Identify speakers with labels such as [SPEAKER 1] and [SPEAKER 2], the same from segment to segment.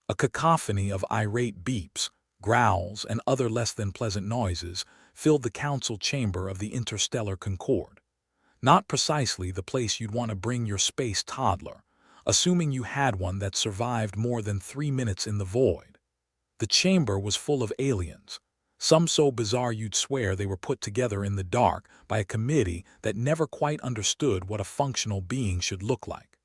[SPEAKER 1] A cacophony of irate beeps, growls, and other less than pleasant noises filled the council chamber of the interstellar Concorde. Not precisely the place you'd want to bring your space toddler, assuming you had one that survived more than 3 minutes in the void. The chamber was full of aliens, some so bizarre you'd swear they were put together in the dark by a committee that never quite understood what a functional being should look like.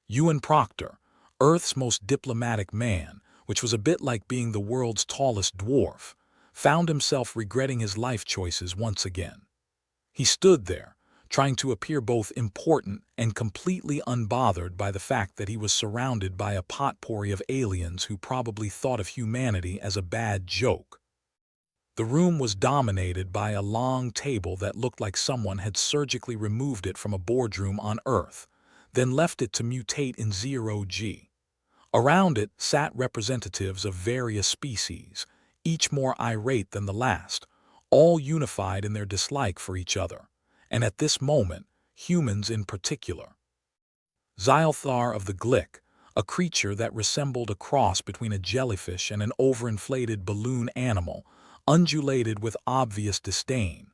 [SPEAKER 1] Ewan Proctor, Earth's most diplomatic man, which was a bit like being the world's tallest dwarf, found himself regretting his life choices once again. He stood there, trying to appear both important and completely unbothered by the fact that he was surrounded by a potpourri of aliens who probably thought of humanity as a bad joke. The room was dominated by a long table that looked like someone had surgically removed it from a boardroom on Earth, then left it to mutate in zero-G. Around it sat representatives of various species, each more irate than the last, all unified in their dislike for each other, and at this moment, humans in particular. Xylthar of the Glick, a creature that resembled a cross between a jellyfish and an overinflated balloon animal, undulated with obvious disdain.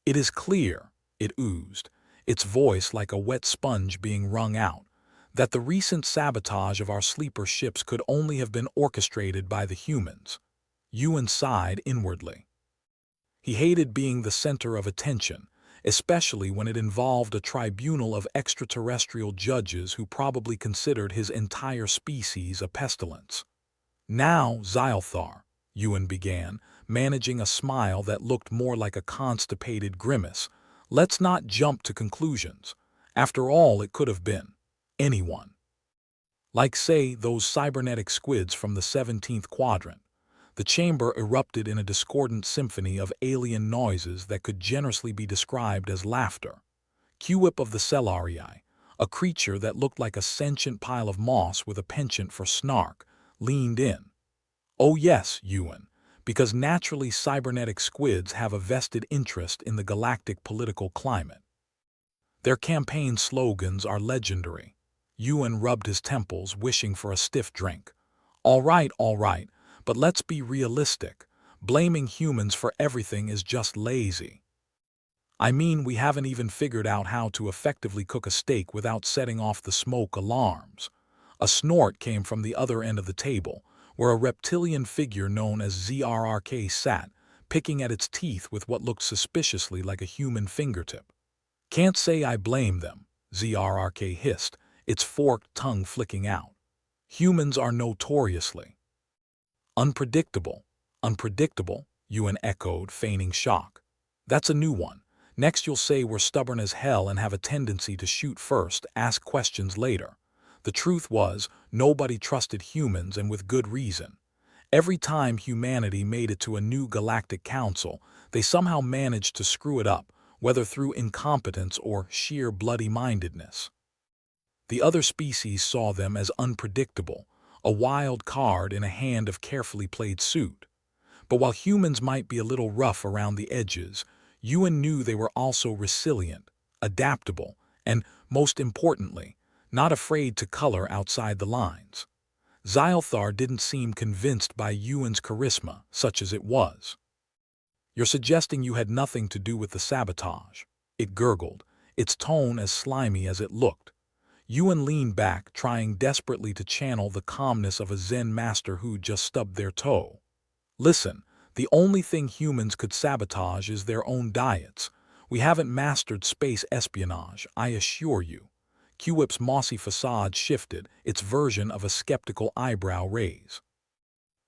[SPEAKER 1] "It is clear," it oozed, its voice like a wet sponge being wrung out, that the recent sabotage of our sleeper ships could only have been orchestrated by the humans. Ewan sighed inwardly. He hated being the center of attention, especially when it involved a tribunal of extraterrestrial judges who probably considered his entire species a pestilence. "Now, Xylthar," Ewan began, managing a smile that looked more like a constipated grimace, "let's not jump to conclusions. After all, it could have been anyone. Like, say, those cybernetic squids from the 17th quadrant." The chamber erupted in a discordant symphony of alien noises that could generously be described as laughter. Qwip of the Cellarii, a creature that looked like a sentient pile of moss with a penchant for snark, leaned in. "Oh yes, Ewan, because naturally cybernetic squids have a vested interest in the galactic political climate. Their campaign slogans are legendary." Ewan rubbed his temples, wishing for a stiff drink. All right, but let's be realistic. Blaming humans for everything is just lazy. I mean, we haven't even figured out how to effectively cook a steak without setting off the smoke alarms." A snort came from the other end of the table, where a reptilian figure known as ZRRK sat, picking at its teeth with what looked suspiciously like a human fingertip. "Can't say I blame them," ZRRK hissed, its forked tongue flicking out. "Humans are notoriously unpredictable." "Unpredictable?" Ewan echoed, feigning shock. "That's a new one. Next you'll say we're stubborn as hell and have a tendency to shoot first, ask questions later." The truth was, nobody trusted humans, and with good reason. Every time humanity made it to a new galactic council, they somehow managed to screw it up, whether through incompetence or sheer bloody-mindedness. The other species saw them as unpredictable, a wild card in a hand of carefully played suit. But while humans might be a little rough around the edges, Ewan knew they were also resilient, adaptable, and, most importantly, not afraid to color outside the lines. Xylthar didn't seem convinced by Ewan's charisma, such as it was. "You're suggesting you had nothing to do with the sabotage," it gurgled, its tone as slimy as it looked. Ewan leaned back, trying desperately to channel the calmness of a Zen master who just stubbed their toe. "Listen, the only thing humans could sabotage is their own diets. We haven't mastered space espionage, I assure you." Qwip's mossy facade shifted, its version of a skeptical eyebrow raise.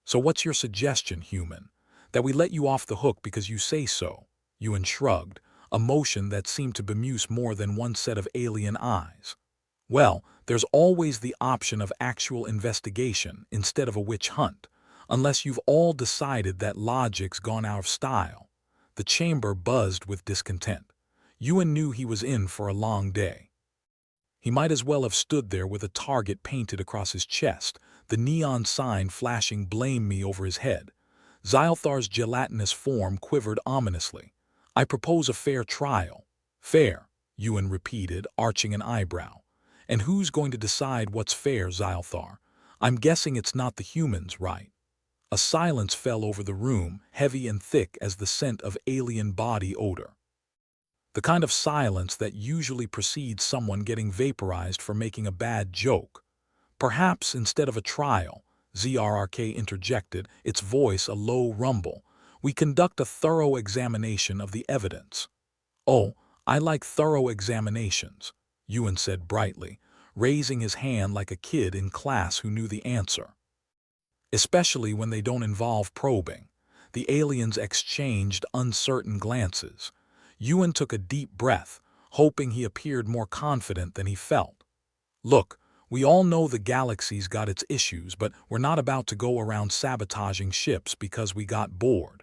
[SPEAKER 1] "So what's your suggestion, human? That we let you off the hook because you say so?" Ewan shrugged, a motion that seemed to bemuse more than one set of alien eyes. "Well, there's always the option of actual investigation instead of a witch hunt, unless you've all decided that logic's gone out of style." The chamber buzzed with discontent. Ewan knew he was in for a long day. He might as well have stood there with a target painted across his chest, the neon sign flashing "Blame Me" over his head. Xylthar's gelatinous form quivered ominously. "I propose a fair trial." "Fair," Ewan repeated, arching an eyebrow. "And who's going to decide what's fair, Xylthar? I'm guessing it's not the humans, right? A silence fell over the room, heavy and thick as the scent of alien body odor. The kind of silence that usually precedes someone getting vaporized for making a bad joke. Perhaps instead of a trial, ZRRK interjected, its voice a low rumble, we conduct a thorough examination of the evidence. Oh, I like thorough examinations, Ewan said brightly, raising his hand like a kid in class who knew the answer. Especially when they don't involve probing. The aliens exchanged uncertain glances. Ewan took a deep breath, hoping he appeared more confident than he felt. Look, we all know the galaxy's got its issues, but we're not about to go around sabotaging ships because we got bored.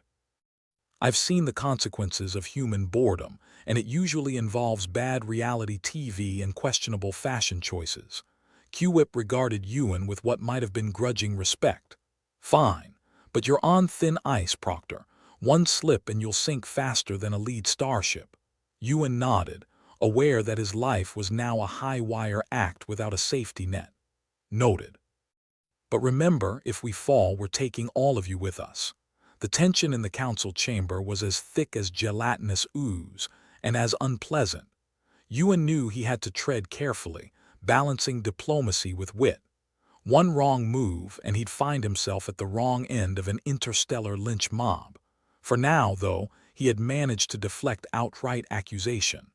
[SPEAKER 1] I've seen the consequences of human boredom, and it usually involves bad reality TV and questionable fashion choices. Q-Whip regarded Ewan with what might have been grudging respect. Fine, but you're on thin ice, Proctor. One slip and you'll sink faster than a lead starship. Ewan nodded, aware that his life was now a high-wire act without a safety net. Noted. But remember, if we fall, we're taking all of you with us. The tension in the council chamber was as thick as gelatinous ooze, and as unpleasant. Ewan knew he had to tread carefully, balancing diplomacy with wit. One wrong move, and he'd find himself at the wrong end of an interstellar lynch mob. For now, though, he had managed to deflect outright accusation.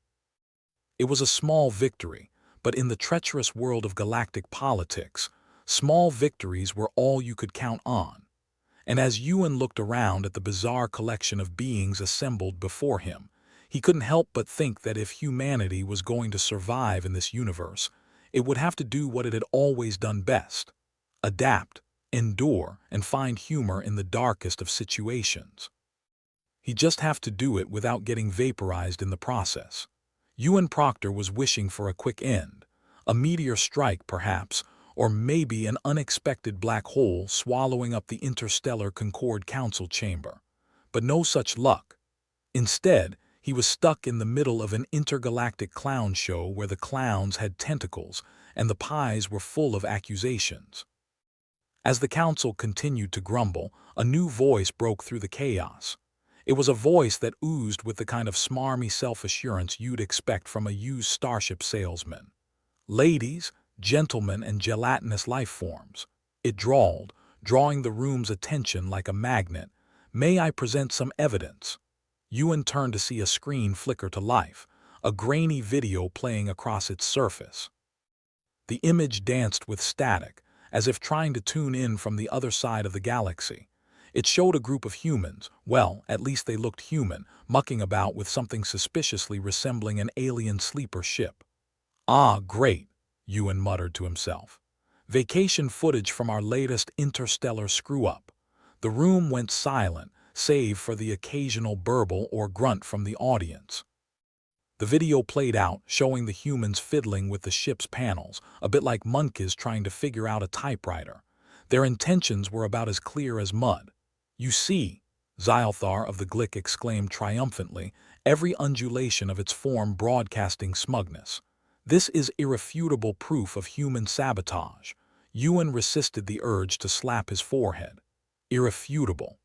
[SPEAKER 1] It was a small victory, but in the treacherous world of galactic politics, small victories were all you could count on. And as Ewan looked around at the bizarre collection of beings assembled before him, he couldn't help but think that if humanity was going to survive in this universe, it would have to do what it had always done best: adapt, endure, and find humor in the darkest of situations. He'd just have to do it without getting vaporized in the process. Ewan Proctor was wishing for a quick end, a meteor strike perhaps, or maybe an unexpected black hole swallowing up the interstellar Concord Council chamber. But no such luck. Instead, he was stuck in the middle of an intergalactic clown show where the clowns had tentacles and the pies were full of accusations. As the council continued to grumble, a new voice broke through the chaos. It was a voice that oozed with the kind of smarmy self-assurance you'd expect from a used starship salesman. Ladies, gentlemen, and gelatinous life forms, it drawled, drawing the room's attention like a magnet. May I present some evidence? Ewan turned to see a screen flicker to life, a grainy video playing across its surface. The image danced with static, as if trying to tune in from the other side of the galaxy. It showed a group of humans, well, at least they looked human, mucking about with something suspiciously resembling an alien sleeper ship. Ah, great, Ewan muttered to himself. Vacation footage from our latest interstellar screw-up. The room went silent, save for the occasional burble or grunt from the audience. The video played out, showing the humans fiddling with the ship's panels, a bit like monkeys trying to figure out a typewriter. Their intentions were about as clear as mud. You see, Xylthar of the Glick exclaimed triumphantly, every undulation of its form broadcasting smugness. This is irrefutable proof of human sabotage. Ewan resisted the urge to slap his forehead. Irrefutable.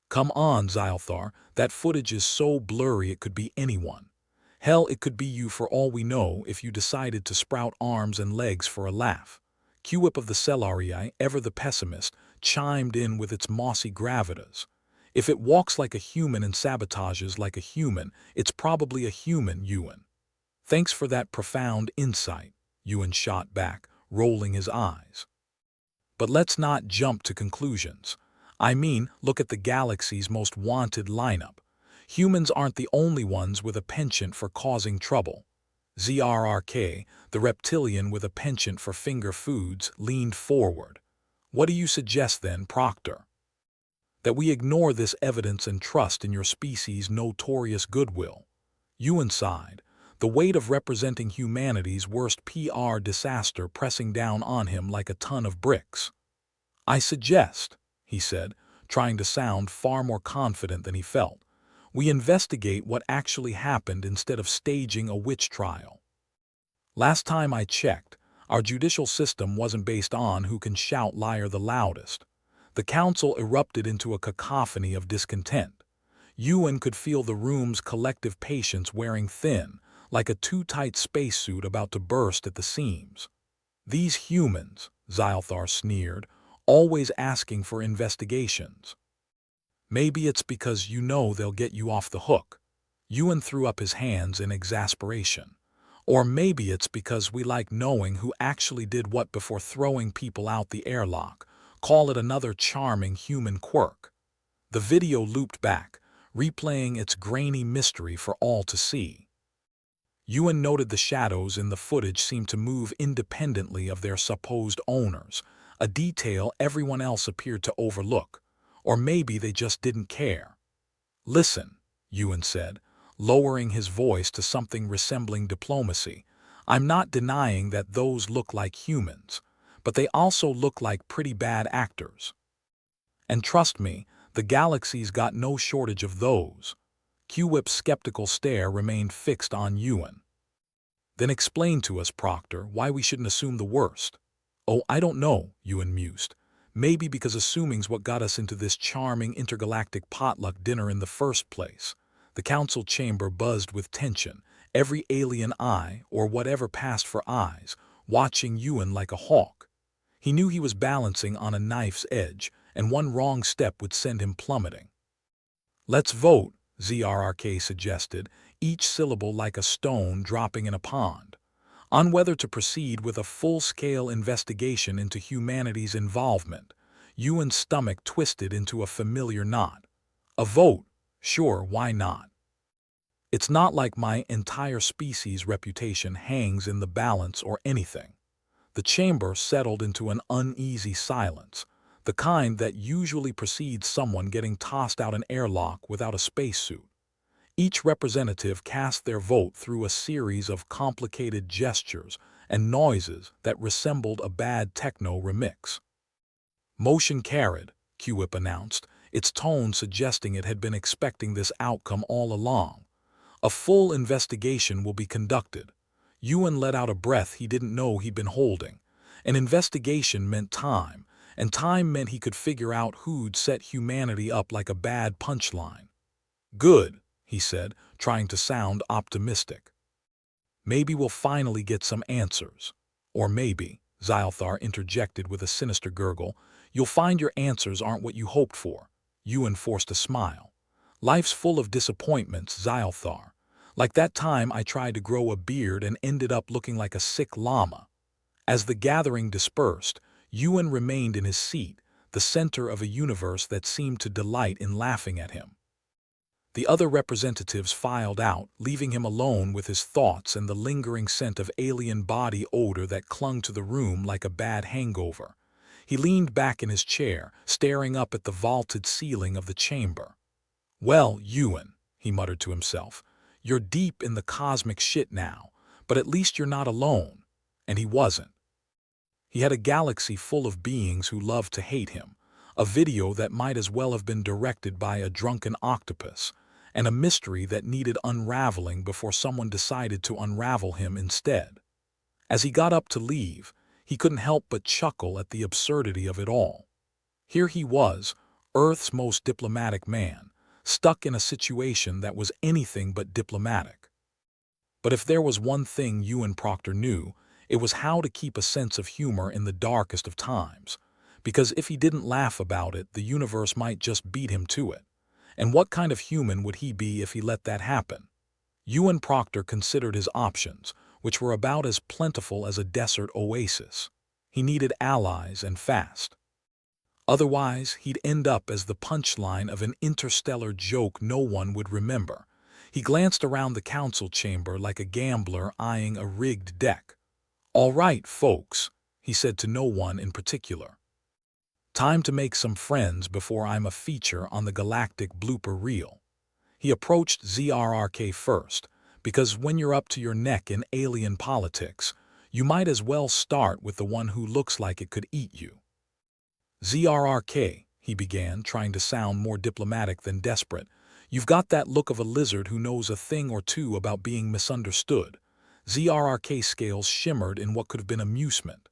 [SPEAKER 1] Come on, Xylthar, that footage is so blurry it could be anyone. Hell, it could be you for all we know if you decided to sprout arms and legs for a laugh. Q-Whip of the Cellarii, ever the pessimist, chimed in with its mossy gravitas. If it walks like a human and sabotages like a human, it's probably a human, Ewan. Thanks for that profound insight, Ewan shot back, rolling his eyes. But let's not jump to conclusions. I mean, look at the galaxy's most wanted lineup. Humans aren't the only ones with a penchant for causing trouble. ZRRK, the reptilian with a penchant for finger foods, leaned forward. What do you suggest then, Proctor? That we ignore this evidence and trust in your species' notorious goodwill? Ewan sighed, the weight of representing humanity's worst PR disaster pressing down on him like a ton of bricks. I suggest, he said, trying to sound far more confident than he felt, we investigate what actually happened instead of staging a witch trial. Last time I checked, Our judicial system wasn't based on who can shout liar the loudest. The council erupted into a cacophony of discontent. Ewan could feel the room's collective patience wearing thin, like a too-tight spacesuit about to burst at the seams. "These humans," Xylthar sneered, "always asking for investigations." "Maybe it's because you know they'll get you off the hook." Ewan threw up his hands in exasperation. "Or maybe it's because we like knowing who actually did what before throwing people out the airlock. Call it another charming human quirk." The video looped back, replaying its grainy mystery for all to see. Ewan noted the shadows in the footage seemed to move independently of their supposed owners, a detail everyone else appeared to overlook. Or maybe they just didn't care. "Listen," Ewan said, lowering his voice to something resembling diplomacy. "I'm not denying that those look like humans, but they also look like pretty bad actors. And trust me, the galaxy's got no shortage of those." Q-Whip's skeptical stare remained fixed on Ewan. "Then explain to us, Proctor, why we shouldn't assume the worst." "Oh, I don't know," Ewan mused. "Maybe because assuming's what got us into this charming intergalactic potluck dinner in the first place." The council chamber buzzed with tension, every alien eye, or whatever passed for eyes, watching Ewan like a hawk. He knew he was balancing on a knife's edge, and one wrong step would send him plummeting. "Let's vote," ZRRK suggested, each syllable like a stone dropping in a pond, "on whether to proceed with a full-scale investigation into humanity's involvement." Ewan's stomach twisted into a familiar knot. "A vote? Sure, why not? It's not like my entire species' reputation hangs in the balance or anything." The chamber settled into an uneasy silence, the kind that usually precedes someone getting tossed out an airlock without a spacesuit. Each representative cast their vote through a series of complicated gestures and noises that resembled a bad techno remix. "Motion carried," Q-Whip announced, its tone suggesting it had been expecting this outcome all along. "A full investigation will be conducted." Ewan let out a breath he didn't know he'd been holding. An investigation meant time, and time meant he could figure out who'd set humanity up like a bad punchline. "Good," he said, trying to sound optimistic. "Maybe we'll finally get some answers. Or maybe," Xylthar interjected with a sinister gurgle, "you'll find your answers aren't what you hoped for." Ewan forced a smile. "Life's full of disappointments, Xylthar. Like that time I tried to grow a beard and ended up looking like a sick llama." As the gathering dispersed, Ewan remained in his seat, the center of a universe that seemed to delight in laughing at him. The other representatives filed out, leaving him alone with his thoughts and the lingering scent of alien body odor that clung to the room like a bad hangover. He leaned back in his chair, staring up at the vaulted ceiling of the chamber. "Well, Ewan," he muttered to himself, "you're deep in the cosmic shit now, but at least you're not alone." And he wasn't. He had a galaxy full of beings who loved to hate him, a video that might as well have been directed by a drunken octopus, and a mystery that needed unraveling before someone decided to unravel him instead. As he got up to leave, he couldn't help but chuckle at the absurdity of it all. Here he was, Earth's most diplomatic man, stuck in a situation that was anything but diplomatic. But if there was one thing Ewan Proctor knew, it was how to keep a sense of humor in the darkest of times. Because if he didn't laugh about it, the universe might just beat him to it. And what kind of human would he be if he let that happen? Ewan Proctor considered his options, which were about as plentiful as a desert oasis. He needed allies and fast. Otherwise, he'd end up as the punchline of an interstellar joke no one would remember. He glanced around the council chamber like a gambler eyeing a rigged deck. "All right, folks," he said to no one in particular. "Time to make some friends before I'm a feature on the galactic blooper reel." He approached ZRRK first, because when you're up to your neck in alien politics, you might as well start with the one who looks like it could eat you. "ZRRK," he began, trying to sound more diplomatic than desperate, "you've got that look of a lizard who knows a thing or two about being misunderstood. ZRRK scales shimmered in what could have been amusement.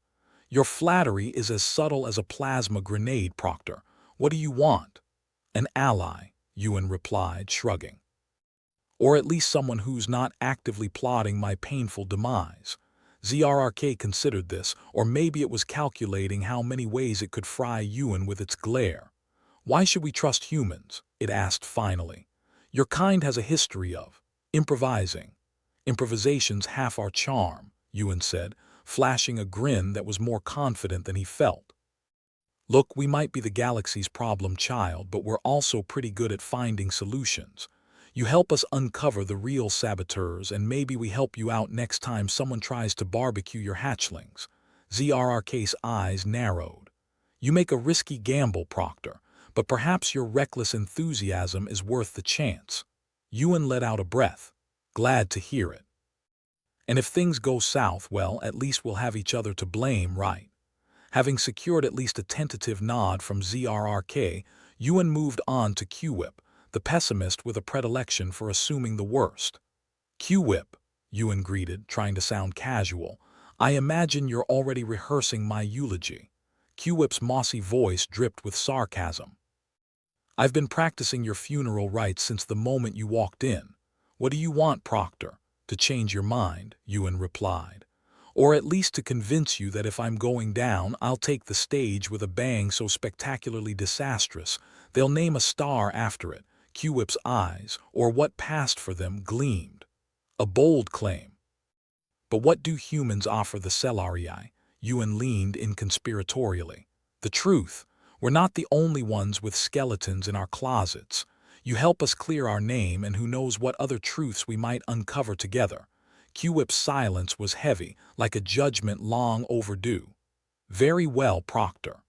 [SPEAKER 1] Your flattery is as subtle as a plasma grenade, Proctor. What do you want? An ally, Ewan replied, shrugging. Or at least someone who's not actively plotting my painful demise. ZRRK considered this, or maybe it was calculating how many ways it could fry Ewan with its glare. Why should we trust humans? It asked finally. Your kind has a history of improvising. Improvisation's half our charm, Ewan said, flashing a grin that was more confident than he felt. Look, we might be the galaxy's problem child, but we're also pretty good at finding solutions. You help us uncover the real saboteurs, and maybe we help you out next time someone tries to barbecue your hatchlings. ZRRK's eyes narrowed. You make a risky gamble, Proctor, but perhaps your reckless enthusiasm is worth the chance. Ewan let out a breath. Glad to hear it. And if things go south, well, at least we'll have each other to blame, right? Having secured at least a tentative nod from ZRRK, Ewan moved on to Q-Whip, the pessimist with a predilection for assuming the worst. Q-Whip, Ewan greeted, trying to sound casual. I imagine you're already rehearsing my eulogy. Q-Whip's mossy voice dripped with sarcasm. I've been practicing your funeral rites since the moment you walked in. What do you want, Proctor? To change your mind, Ewan replied. Or at least to convince you that if I'm going down, I'll take the stage with a bang so spectacularly disastrous, they'll name a star after it. Q-Whip's eyes, or what passed for them, gleamed. A bold claim. But what do humans offer the Celarii? Ewan leaned in conspiratorially. The truth. We're not the only ones with skeletons in our closets. You help us clear our name, and who knows what other truths we might uncover together. Q-Whip's silence was heavy, like a judgment long overdue. Very well, Proctor.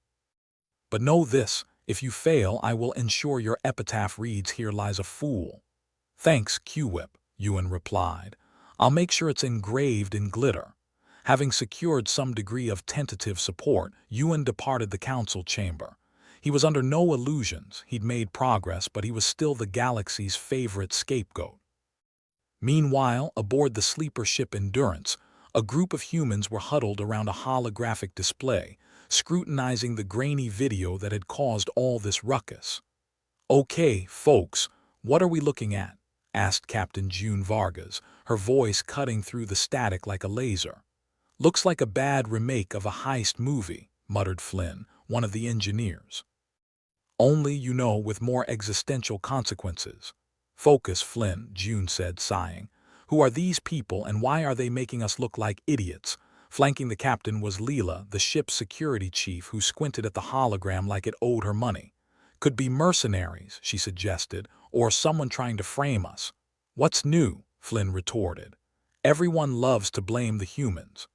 [SPEAKER 1] But know this, if you fail, I will ensure your epitaph reads, "Here lies a fool." Thanks, Q-Whip, Ewan replied. I'll make sure it's engraved in glitter. Having secured some degree of tentative support, Ewan departed the council chamber. He was under no illusions. He'd made progress, but he was still the galaxy's favorite scapegoat. Meanwhile, aboard the sleeper ship Endurance, a group of humans were huddled around a holographic display, scrutinizing the grainy video that had caused all this ruckus. Okay, folks, what are we looking at? Asked Captain June Vargas, her voice cutting through the static like a laser. Looks like a bad remake of a heist movie, muttered Flynn, one of the engineers. Only, you know, with more existential consequences. Focus, Flynn, June said, sighing. Who are these people, and why are they making us look like idiots? Flanking the captain was Leela, the ship's security chief, who squinted at the hologram like it owed her money. Could be mercenaries, she suggested, or someone trying to frame us. What's new? Flynn retorted. Everyone loves to blame the humans.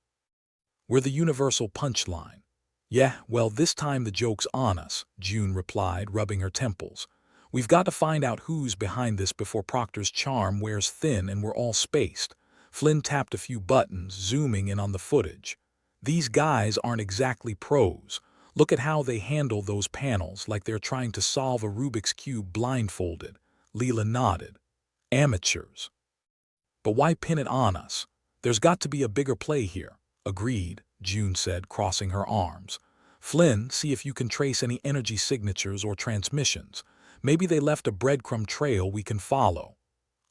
[SPEAKER 1] We're the universal punchline. Yeah, well, this time the joke's on us, June replied, rubbing her temples. We've got to find out who's behind this before Proctor's charm wears thin and we're all spaced. Flynn tapped a few buttons, zooming in on the footage. These guys aren't exactly pros. Look at how they handle those panels, like they're trying to solve a Rubik's Cube blindfolded. Leela nodded. Amateurs. But why pin it on us? There's got to be a bigger play here. Agreed, June said, crossing her arms. Flynn, see if you can trace any energy signatures or transmissions. Maybe they left a breadcrumb trail we can follow.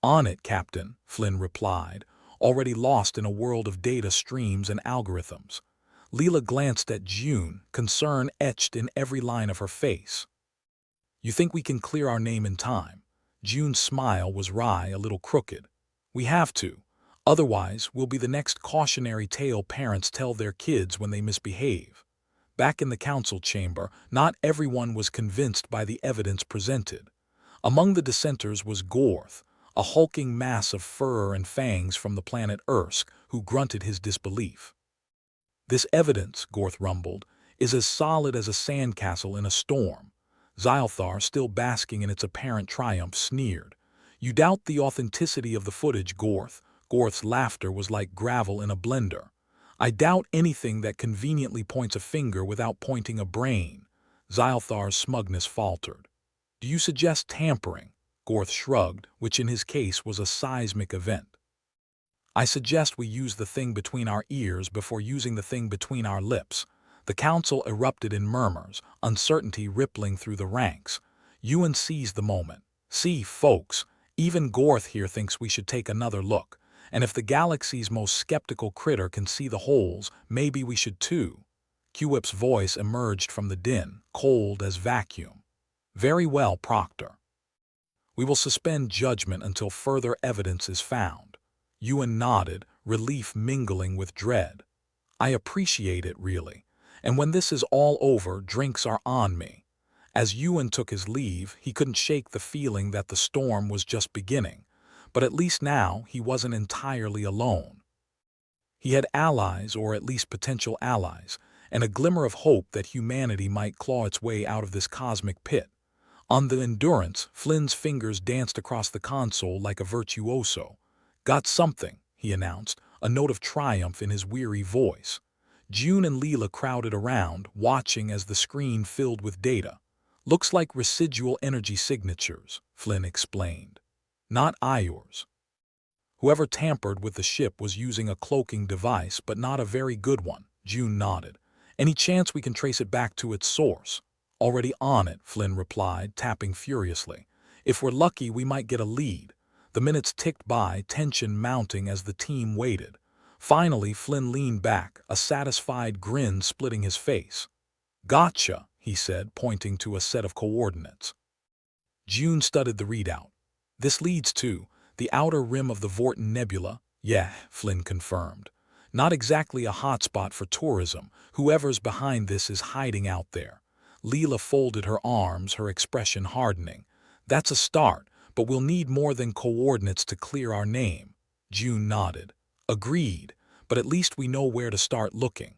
[SPEAKER 1] On it, Captain, Flynn replied, already lost in a world of data streams and algorithms. Leela glanced at June, concern etched in every line of her face. You think we can clear our name in time? June's smile was wry, a little crooked. We have to. Otherwise, we'll be the next cautionary tale parents tell their kids when they misbehave. Back in the council chamber, not everyone was convinced by the evidence presented. Among the dissenters was Gorth, a hulking mass of fur and fangs from the planet Ursk, who grunted his disbelief. This evidence, Gorth rumbled, is as solid as a sandcastle in a storm. Xylthar, still basking in its apparent triumph, sneered. You doubt the authenticity of the footage, Gorth. Gorth's laughter was like gravel in a blender. I doubt anything that conveniently points a finger without pointing a brain. Xylthar's smugness faltered. Do you suggest tampering? Gorth shrugged, which in his case was a seismic event. I suggest we use the thing between our ears before using the thing between our lips. The council erupted in murmurs, uncertainty rippling through the ranks. Ewan seized the moment. See, folks, even Gorth here thinks we should take another look. And if the galaxy's most skeptical critter can see the holes, maybe we should too. Quip's voice emerged from the din, cold as vacuum. Very well, Proctor. We will suspend judgment until further evidence is found. Ewan nodded, relief mingling with dread. I appreciate it, really. And when this is all over, drinks are on me. As Ewan took his leave, he couldn't shake the feeling that the storm was just beginning. But at least now he wasn't entirely alone. He had allies, or at least potential allies, and a glimmer of hope that humanity might claw its way out of this cosmic pit. On the Endurance, Flynn's fingers danced across the console like a virtuoso. Got something, he announced, a note of triumph in his weary voice. June and Leela crowded around, watching as the screen filled with data. Looks like residual energy signatures, Flynn explained. Not yours. Whoever tampered with the ship was using a cloaking device, but not a very good one, June nodded. Any chance we can trace it back to its source? Already on it, Flynn replied, tapping furiously. If we're lucky, we might get a lead. The minutes ticked by, tension mounting as the team waited. Finally, Flynn leaned back, a satisfied grin splitting his face. Gotcha, he said, pointing to a set of coordinates. June studied the readout. This leads to the outer rim of the Vorton Nebula. Yeah, Flynn confirmed. Not exactly a hotspot for tourism. Whoever's behind this is hiding out there. Leela folded her arms, her expression hardening. That's a start, but we'll need more than coordinates to clear our name. June nodded. Agreed, but at least we know where to start looking.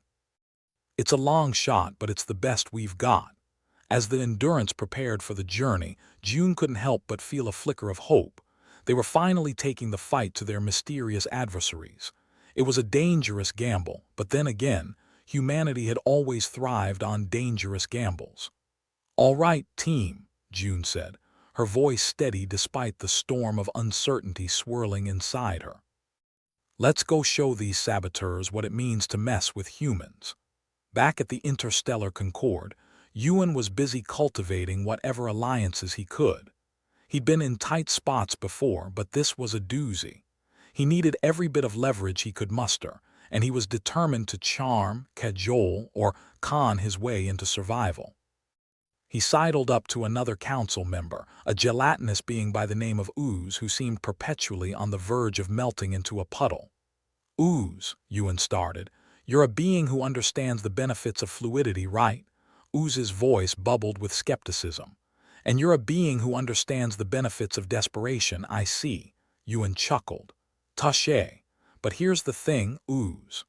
[SPEAKER 1] It's a long shot, but it's the best we've got. As the Endurance prepared for the journey, June couldn't help but feel a flicker of hope. They were finally taking the fight to their mysterious adversaries. It was a dangerous gamble, but then again, humanity had always thrived on dangerous gambles. All right, team, June said, her voice steady despite the storm of uncertainty swirling inside her. Let's go show these saboteurs what it means to mess with humans. Back at the Interstellar Concorde, Ewan was busy cultivating whatever alliances he could. He'd been in tight spots before, but this was a doozy. He needed every bit of leverage he could muster, and he was determined to charm, cajole, or con his way into survival. He sidled up to another council member, a gelatinous being by the name of Ooze who seemed perpetually on the verge of melting into a puddle. Ooze, Ewan started, you're a being who understands the benefits of fluidity, right? Ooze's voice bubbled with skepticism. And you're a being who understands the benefits of desperation, I see. Ewan chuckled. Touché. But here's the thing, Ooze.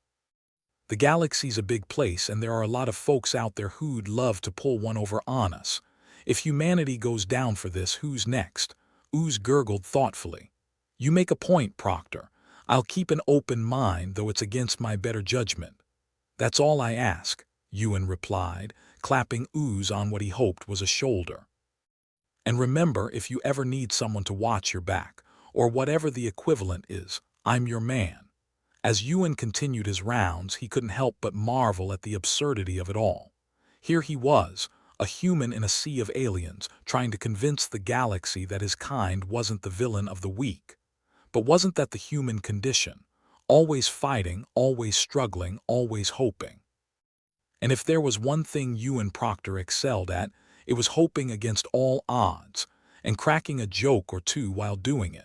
[SPEAKER 1] The galaxy's a big place, and there are a lot of folks out there who'd love to pull one over on us. If humanity goes down for this, who's next? Ooze gurgled thoughtfully. You make a point, Proctor. I'll keep an open mind, though it's against my better judgment. That's all I ask, Ewan replied, clapping Ooze on what he hoped was a shoulder. And remember, if you ever need someone to watch your back, or whatever the equivalent is, I'm your man. As Ewan continued his rounds, he couldn't help but marvel at the absurdity of it all. Here he was, a human in a sea of aliens, trying to convince the galaxy that his kind wasn't the villain of the week. But wasn't that the human condition? Always fighting, always struggling, always hoping. And if there was one thing Ewan Proctor excelled at, it was hoping against all odds, and cracking a joke or two while doing it.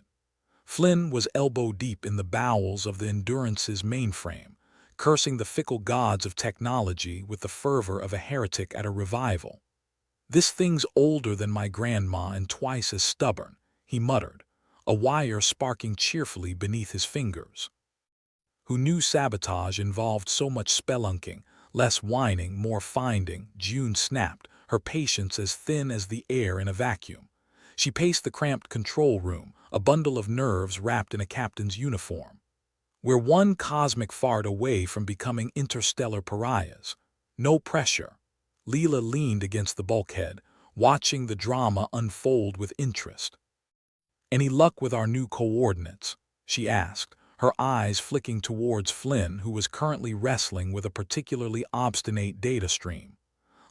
[SPEAKER 1] Flynn was elbow-deep in the bowels of the Endurance's mainframe, cursing the fickle gods of technology with the fervor of a heretic at a revival. This thing's older than my grandma and twice as stubborn, he muttered, a wire sparking cheerfully beneath his fingers. Who knew sabotage involved so much spelunking, less whining, more finding, June snapped, her patience as thin as the air in a vacuum. She paced the cramped control room, a bundle of nerves wrapped in a captain's uniform. We're one cosmic fart away from becoming interstellar pariahs. No pressure. Leela leaned against the bulkhead, watching the drama unfold with interest. Any luck with our new coordinates? She asked, her eyes flicking towards Flynn, who was currently wrestling with a particularly obstinate data stream.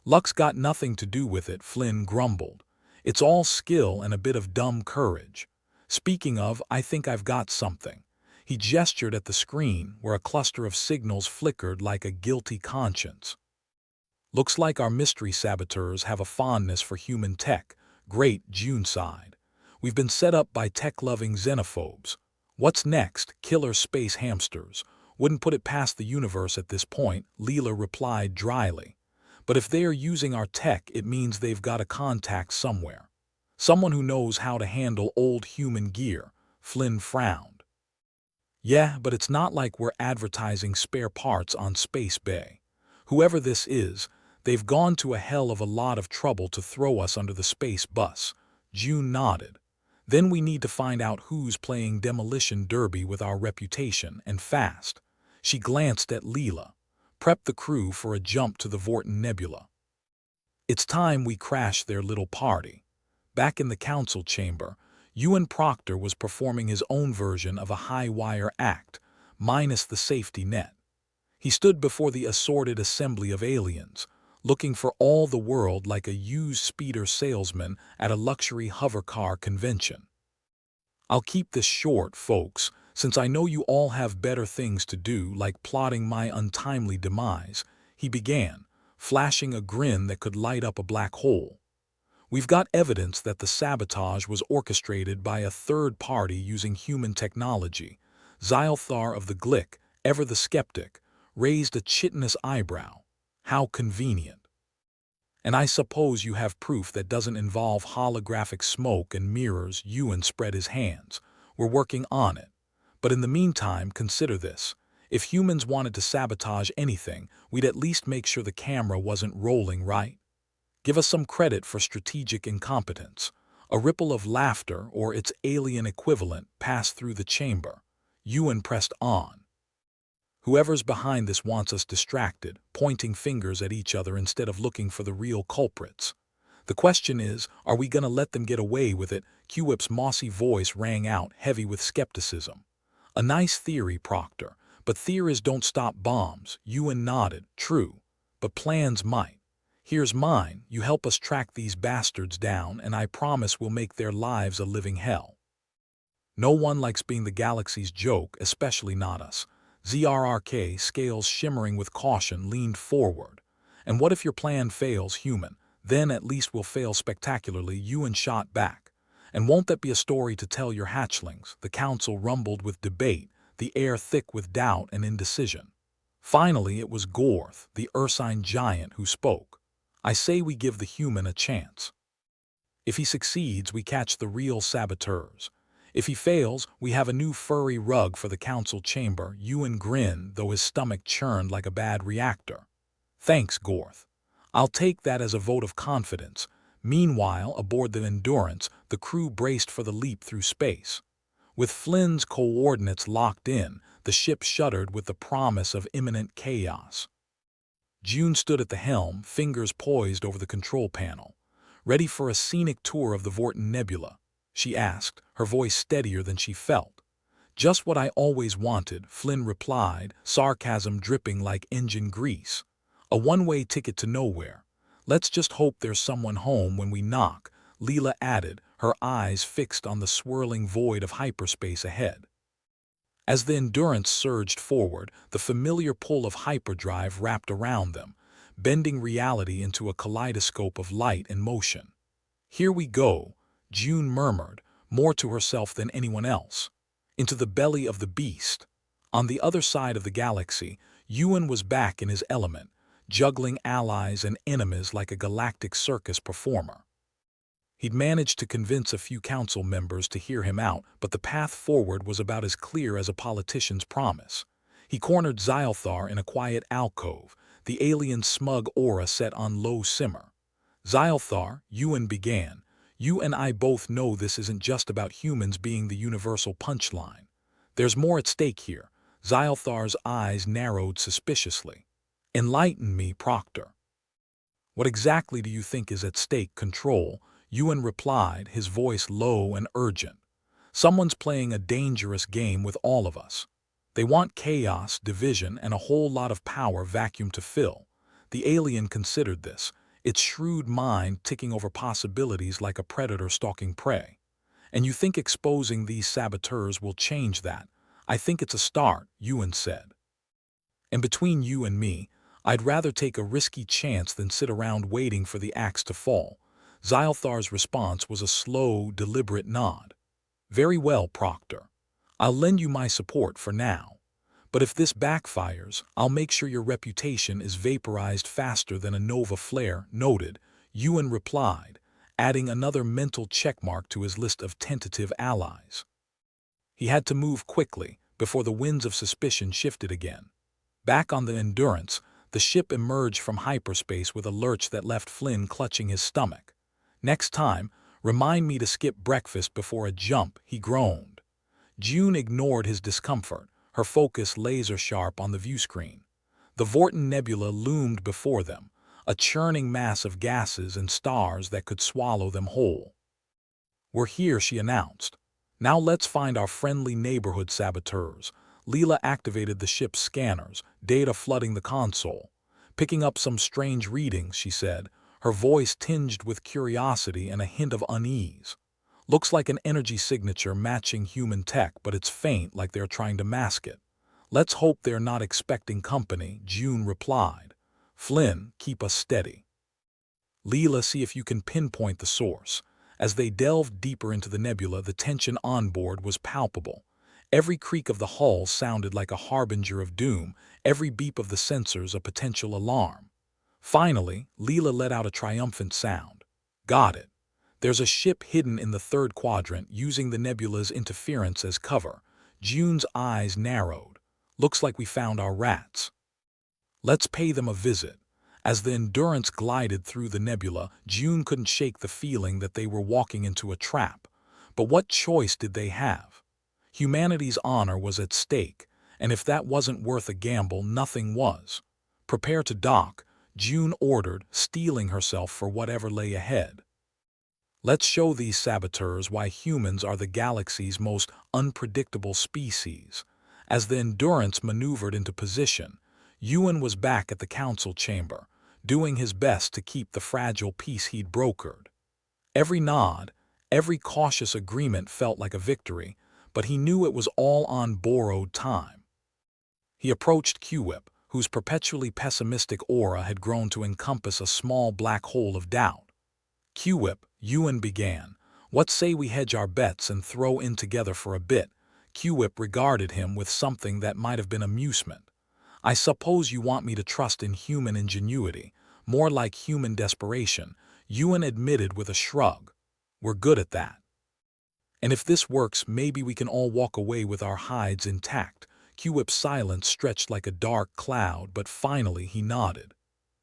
[SPEAKER 1] "Luck's got nothing to do with it," Flynn grumbled. "It's all skill and a bit of dumb courage. Speaking of, I think I've got something." He gestured at the screen, where a cluster of signals flickered like a guilty conscience. "Looks like our mystery saboteurs have a fondness for human tech." "Great," June sighed. "We've been set up by tech-loving xenophobes. What's next? Killer space hamsters. Wouldn't put it past the universe at this point," Leela replied dryly. "But if they are using our tech, it means they've got a contact somewhere. Someone who knows how to handle old human gear." Flynn frowned. "Yeah, but it's not like we're advertising spare parts on Space Bay. Whoever this is, they've gone to a hell of a lot of trouble to throw us under the space bus." June nodded. "Then we need to find out who's playing demolition derby with our reputation, and fast." She glanced at Leela. "Prep the crew for a jump to the Vorten Nebula. It's time we crashed their little party." Back in the council chamber, Ewan Proctor was performing his own version of a high-wire act, minus the safety net. He stood before the assorted assembly of aliens, looking for all the world like a used speeder salesman at a luxury hovercar convention. "I'll keep this short, folks, since I know you all have better things to do, like plotting my untimely demise," he began, flashing a grin that could light up a black hole. "We've got evidence that the sabotage was orchestrated by a third party using human technology." Zylthar of the Glick, ever the skeptic, raised a chitinous eyebrow. "How convenient. And I suppose you have proof that doesn't involve holographic smoke and mirrors." Ewan spread his hands. "We're working on it. But in the meantime, consider this. If humans wanted to sabotage anything, we'd at least make sure the camera wasn't rolling, right? Give us some credit for strategic incompetence." A ripple of laughter, or its alien equivalent, passed through the chamber. Ewan pressed on. "Whoever's behind this wants us distracted, pointing fingers at each other instead of looking for the real culprits. The question is, are we gonna let them get away with it?" Qwip's mossy voice rang out, heavy with skepticism. "A nice theory, Proctor, but theories don't stop bombs." Ewan nodded. "True, but plans might. Here's mine. You help us track these bastards down, and I promise we'll make their lives a living hell. No one likes being the galaxy's joke, especially not us." ZRRK, scales shimmering with caution, leaned forward. "And what if your plan fails, human? Then at least we'll fail spectacularly." Ewan shot back. "And won't that be a story to tell your hatchlings?" The council rumbled with debate, the air thick with doubt and indecision. Finally it was Gorth, the ursine giant, who spoke. "I say we give the human a chance. If he succeeds, we catch the real saboteurs. If he fails, we have a new furry rug for the council chamber." Ewan grinned, though his stomach churned like a bad reactor. "Thanks, Gorth. I'll take that as a vote of confidence." Meanwhile, aboard the Endurance, the crew braced for the leap through space. With Flynn's coordinates locked in, the ship shuddered with the promise of imminent chaos. June stood at the helm, fingers poised over the control panel. "Ready for a scenic tour of the Vorten Nebula?" she asked, her voice steadier than she felt. "Just what I always wanted," Flynn replied, sarcasm dripping like engine grease. "A one-way ticket to nowhere. Let's just hope there's someone home when we knock," Leela added, her eyes fixed on the swirling void of hyperspace ahead. As the Endurance surged forward, the familiar pull of hyperdrive wrapped around them, bending reality into a kaleidoscope of light and motion. "Here we go," June murmured, more to herself than anyone else. "Into the belly of the beast." On the other side of the galaxy, Ewan was back in his element, juggling allies and enemies like a galactic circus performer. He'd managed to convince a few council members to hear him out, but the path forward was about as clear as a politician's promise. He cornered Zylthar in a quiet alcove, the alien's smug aura set on low simmer. "Zylthar," Ewan began, "you and I both know this isn't just about humans being the universal punchline. There's more at stake here." Zylthar's eyes narrowed suspiciously. "Enlighten me, Proctor." "What exactly do you think is at stake?" "Control," Ewan replied, his voice low and urgent. "Someone's playing a dangerous game with all of us. They want chaos, division, and a whole lot of power vacuum to fill. The alien considered this, its shrewd mind ticking over possibilities like a predator stalking prey. And you think exposing these saboteurs will change that? I think it's a start, Ewan said. And between you and me, I'd rather take a risky chance than sit around waiting for the axe to fall. Xylthar's response was a slow, deliberate nod. Very well, Proctor. I'll lend you my support for now. But if this backfires, I'll make sure your reputation is vaporized faster than a nova flare, noted, Ewan replied, adding another mental checkmark to his list of tentative allies. He had to move quickly before the winds of suspicion shifted again. Back on the Endurance, the ship emerged from hyperspace with a lurch that left Flynn clutching his stomach. Next time, remind me to skip breakfast before a jump, he groaned. June ignored his discomfort, her focus laser-sharp on the viewscreen. The Vorton Nebula loomed before them, a churning mass of gases and stars that could swallow them whole. "We're here," she announced. "Now let's find our friendly neighborhood saboteurs." Leela activated the ship's scanners, data flooding the console. "Picking up some strange readings," she said, her voice tinged with curiosity and a hint of unease. "Looks like an energy signature matching human tech, but it's faint, like they're trying to mask it." "Let's hope they're not expecting company," June replied. "Flynn, keep us steady. Leela, see if you can pinpoint the source." As they delved deeper into the nebula, the tension on board was palpable. Every creak of the hull sounded like a harbinger of doom, every beep of the sensors a potential alarm. Finally, Leela let out a triumphant sound. "Got it. There's a ship hidden in the third quadrant using the nebula's interference as cover." June's eyes narrowed. "Looks like we found our rats. Let's pay them a visit." As the Endurance glided through the nebula, June couldn't shake the feeling that they were walking into a trap. But what choice did they have? Humanity's honor was at stake, and if that wasn't worth a gamble, nothing was. "Prepare to dock," June ordered, steeling herself for whatever lay ahead. "Let's show these saboteurs why humans are the galaxy's most unpredictable species." As the Endurance maneuvered into position, Ewan was back at the council chamber, doing his best to keep the fragile peace he'd brokered. Every nod, every cautious agreement felt like a victory, but he knew it was all on borrowed time. He approached Q-Whip, whose perpetually pessimistic aura had grown to encompass a small black hole of doubt. "Q-Whip," Ewan began, "what say we hedge our bets and throw in together for a bit?" Q-Whip regarded him with something that might have been amusement. "I suppose you want me to trust in human ingenuity, more like human desperation," Ewan admitted with a shrug. "We're good at that. And if this works, maybe we can all walk away with our hides intact." Q-Whip's silence stretched like a dark cloud, but finally he nodded.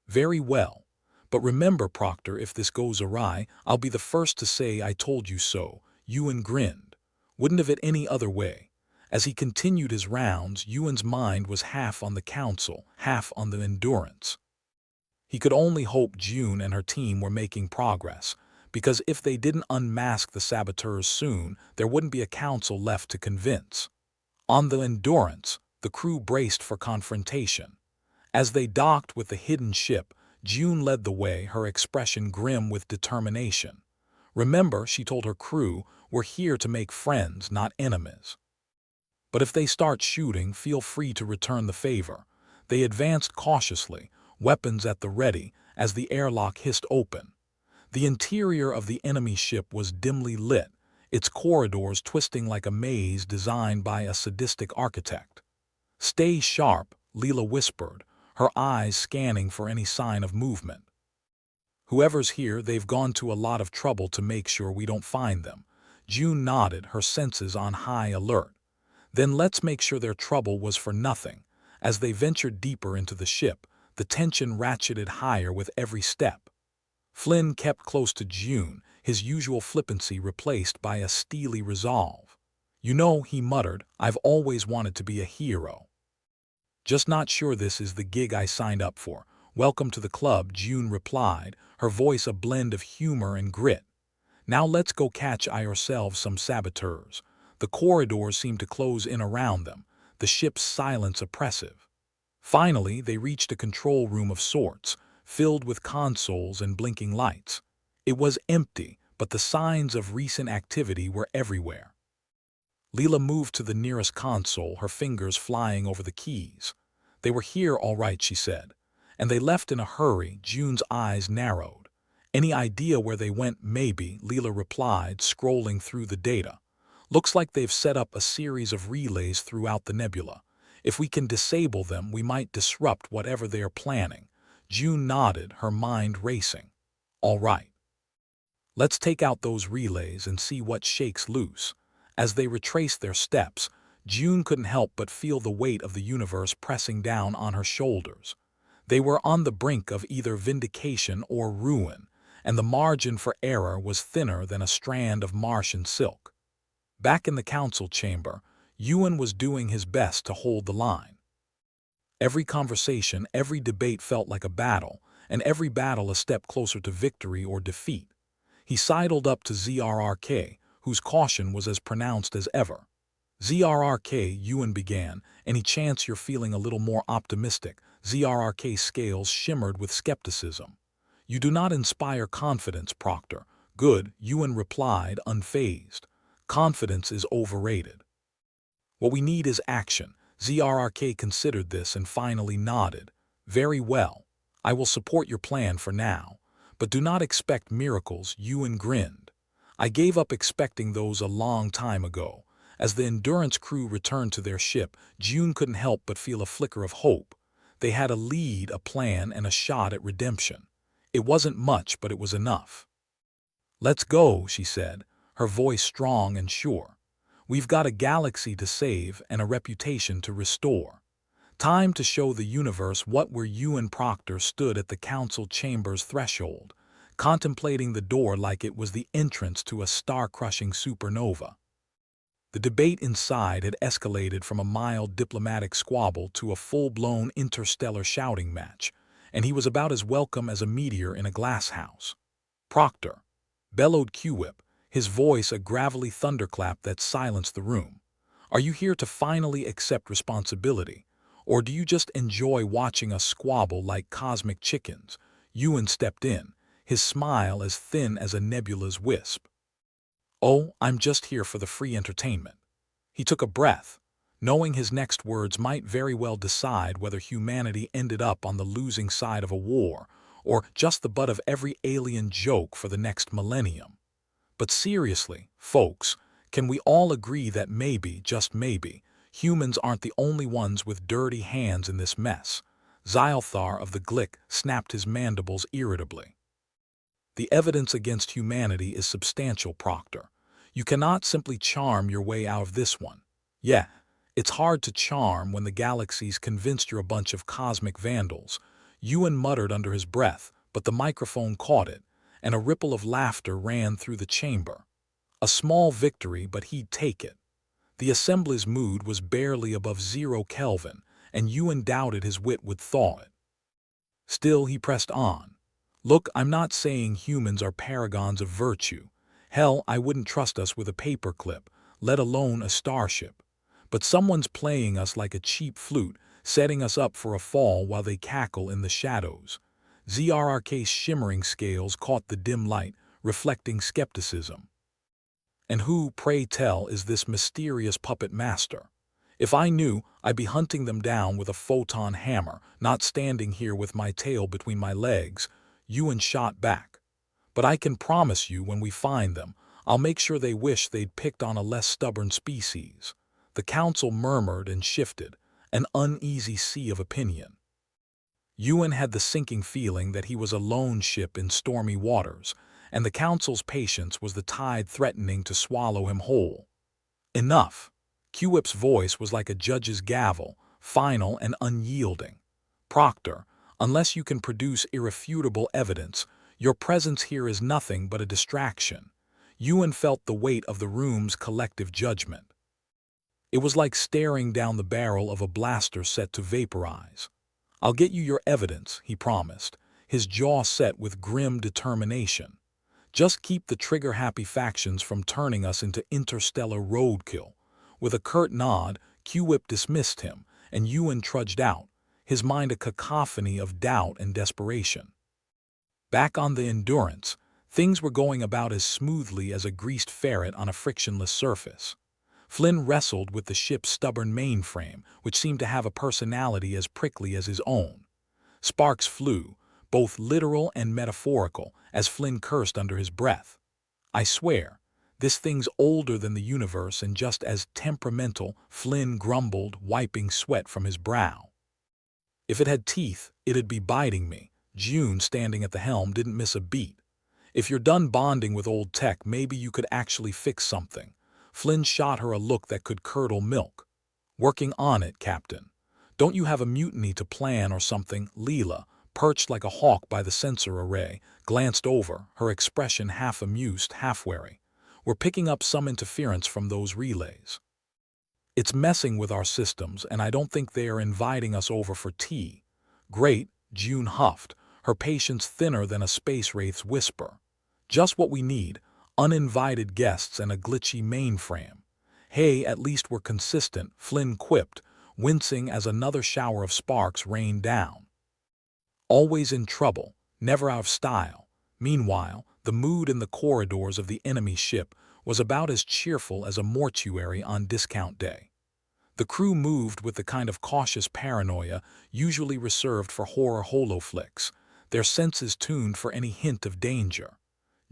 [SPEAKER 1] "Very well. But remember, Proctor, if this goes awry, I'll be the first to say I told you so." Ewan grinned. "Wouldn't have it any other way." As he continued his rounds, Ewan's mind was half on the council, half on the Endurance. He could only hope June and her team were making progress, because if they didn't unmask the saboteurs soon, there wouldn't be a council left to convince. On the Endurance, the crew braced for confrontation. As they docked with the hidden ship, June led the way, her expression grim with determination. "Remember," she told her crew, "we're here to make friends, not enemies. But if they start shooting, feel free to return the favor." They advanced cautiously, weapons at the ready, as the airlock hissed open. The interior of the enemy ship was dimly lit, its corridors twisting like a maze designed by a sadistic architect. "Stay sharp," Leela whispered, her eyes scanning for any sign of movement. "Whoever's here, they've gone to a lot of trouble to make sure we don't find them." June nodded, her senses on high alert. "Then let's make sure their trouble was for nothing." As they ventured deeper into the ship, the tension ratcheted higher with every step. Flynn kept close to June, his usual flippancy replaced by a steely resolve. "You know," he muttered, "I've always wanted to be a hero. Just not sure this is the gig I signed up for." "Welcome to the club," June replied, her voice a blend of humor and grit. "Now let's go catch ourselves some saboteurs." The corridors seemed to close in around them, the ship's silence oppressive. Finally, they reached a control room of sorts, filled with consoles and blinking lights. It was empty, but the signs of recent activity were everywhere. Leela moved to the nearest console, her fingers flying over the keys. "They were here all right," she said. "And they left in a hurry." June's eyes narrowed. "Any idea where they went?" "Maybe," Leela replied, scrolling through the data. "Looks like they've set up a series of relays throughout the nebula. If we can disable them, we might disrupt whatever they are planning." June nodded, her mind racing. "All right. Let's take out those relays and see what shakes loose." As they retraced their steps, June couldn't help but feel the weight of the universe pressing down on her shoulders. They were on the brink of either vindication or ruin, and the margin for error was thinner than a strand of Martian silk. Back in the council chamber, Ewan was doing his best to hold the line. Every conversation, every debate felt like a battle, and every battle a step closer to victory or defeat. He sidled up to ZRRK, whose caution was as pronounced as ever. "ZRRK," Ewan began, "any chance you're feeling a little more optimistic?" ZRRK's scales shimmered with skepticism. "You do not inspire confidence, Proctor." "Good," Ewan replied, unfazed. "Confidence is overrated. What we need is action." ZRRK considered this and finally nodded. "Very well. I will support your plan for now. But do not expect miracles." Ewan grinned. "I gave up expecting those a long time ago." As the Endurance crew returned to their ship, June couldn't help but feel a flicker of hope. They had a lead, a plan, and a shot at redemption. It wasn't much, but it was enough. "Let's go," she said, her voice strong and sure. "We've got a galaxy to save and a reputation to restore. Time to show the universe what we're." Ewan Proctor stood at the council chamber's threshold, contemplating the door like it was the entrance to a star-crushing supernova. The debate inside had escalated from a mild diplomatic squabble to a full-blown interstellar shouting match, and he was about as welcome as a meteor in a glass house. "Proctor," bellowed Q-Whip, his voice a gravelly thunderclap that silenced the room. "Are you here to finally accept responsibility, or do you just enjoy watching us squabble like cosmic chickens?" Ewan stepped in, his smile as thin as a nebula's wisp. "Oh, I'm just here for the free entertainment." He took a breath, knowing his next words might very well decide whether humanity ended up on the losing side of a war, or just the butt of every alien joke for the next millennium. "But seriously, folks, can we all agree that maybe, just maybe, humans aren't the only ones with dirty hands in this mess?" Zylthar of the Glick snapped his mandibles irritably. "The evidence against humanity is substantial, Proctor. You cannot simply charm your way out of this one." "Yeah, it's hard to charm when the galaxy's convinced you're a bunch of cosmic vandals." Ewan muttered under his breath, but the microphone caught it, and a ripple of laughter ran through the chamber. A small victory, but he'd take it. The assembly's mood was barely above 0 Kelvin, and Ewan doubted his wit would thaw it. Still, he pressed on. "Look, I'm not saying humans are paragons of virtue. Hell, I wouldn't trust us with a paperclip, let alone a starship. But someone's playing us like a cheap flute, setting us up for a fall while they cackle in the shadows." ZRRK's shimmering scales caught the dim light, reflecting skepticism. "And who, pray tell, is this mysterious puppet master? If I knew, I'd be hunting them down with a photon hammer, not standing here with my tail between my legs." Ewan shot back. "But I can promise you when we find them, I'll make sure they wish they'd picked on a less stubborn species." The council murmured and shifted, an uneasy sea of opinion. Ewan had the sinking feeling that he was a lone ship in stormy waters, and the council's patience was the tide threatening to swallow him whole. "Enough." Q-Whip's voice was like a judge's gavel, final and unyielding. "Proctor, unless you can produce irrefutable evidence, your presence here is nothing but a distraction." Ewan felt the weight of the room's collective judgment. It was like staring down the barrel of a blaster set to vaporize. "I'll get you your evidence," he promised, his jaw set with grim determination. "Just keep the trigger-happy factions from turning us into interstellar roadkill." With a curt nod, Q-Whip dismissed him, and Ewan trudged out, his mind a cacophony of doubt and desperation. Back on the Endurance, things were going about as smoothly as a greased ferret on a frictionless surface. Flynn wrestled with the ship's stubborn mainframe, which seemed to have a personality as prickly as his own. Sparks flew, both literal and metaphorical, as Flynn cursed under his breath. "I swear, this thing's older than the universe and just as temperamental," Flynn grumbled, wiping sweat from his brow. "If it had teeth, it'd be biting me." June, standing at the helm, didn't miss a beat. "If you're done bonding with old tech, maybe you could actually fix something." Flynn shot her a look that could curdle milk. "Working on it, Captain. Don't you have a mutiny to plan or something?" Leela, perched like a hawk by the sensor array, glanced over, her expression half amused, half wary. "We're picking up some interference from those relays. It's messing with our systems, and I don't think they are inviting us over for tea." "Great," June huffed, her patience thinner than a space wraith's whisper. "Just what we need, uninvited guests and a glitchy mainframe." "Hey, at least we're consistent," Flynn quipped, wincing as another shower of sparks rained down. Always in trouble, never out of style. Meanwhile, the mood in the corridors of the enemy ship was about as cheerful as a mortuary on discount day. The crew moved with the kind of cautious paranoia usually reserved for horror holoflicks, their senses tuned for any hint of danger.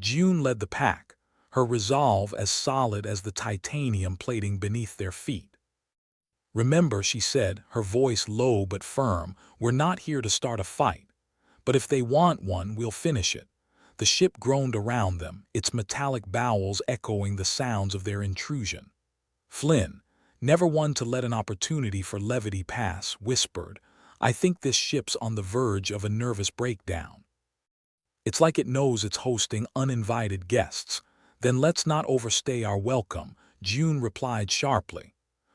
[SPEAKER 1] June led the pack, her resolve as solid as the titanium plating beneath their feet. "Remember," she said, her voice low but firm, "we're not here to start a fight. But if they want one, we'll finish it." The ship groaned around them, its metallic bowels echoing the sounds of their intrusion. Flynn, never one to let an opportunity for levity pass, whispered, "I think this ship's on the verge of a nervous breakdown. It's like it knows it's hosting uninvited guests." "Then let's not overstay our welcome," June replied sharply.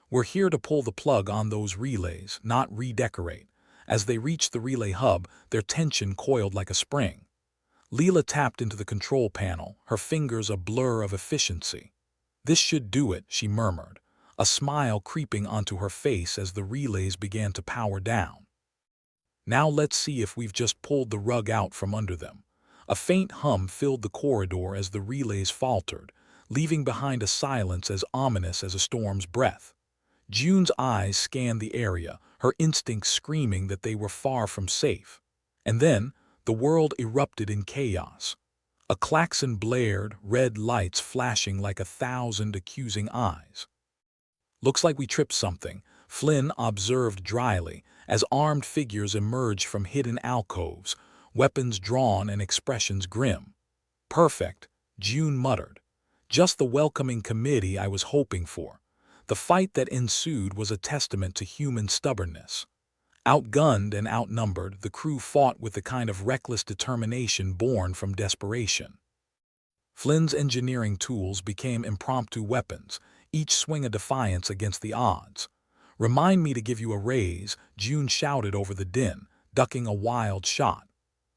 [SPEAKER 1] "We're here to pull the plug on those relays, not redecorate." As they reached the relay hub, their tension coiled like a spring. Leela tapped into the control panel, her fingers a blur of efficiency. "This should do it," she murmured, a smile creeping onto her face as the relays began to power down. "Now let's see if we've just pulled the rug out from under them." A faint hum filled the corridor as the relays faltered, leaving behind a silence as ominous as a storm's breath. June's eyes scanned the area, her instincts screaming that they were far from safe. And then, the world erupted in chaos. A klaxon blared, red lights flashing like 1,000 accusing eyes. "Looks like we tripped something," Flynn observed dryly, as armed figures emerged from hidden alcoves, weapons drawn and expressions grim. "Perfect," June muttered. "Just the welcoming committee I was hoping for." The fight that ensued was a testament to human stubbornness. Outgunned and outnumbered, the crew fought with the kind of reckless determination born from desperation. Flynn's engineering tools became impromptu weapons, each swing a defiance against the odds. "Remind me to give you a raise," June shouted over the din, ducking a wild shot.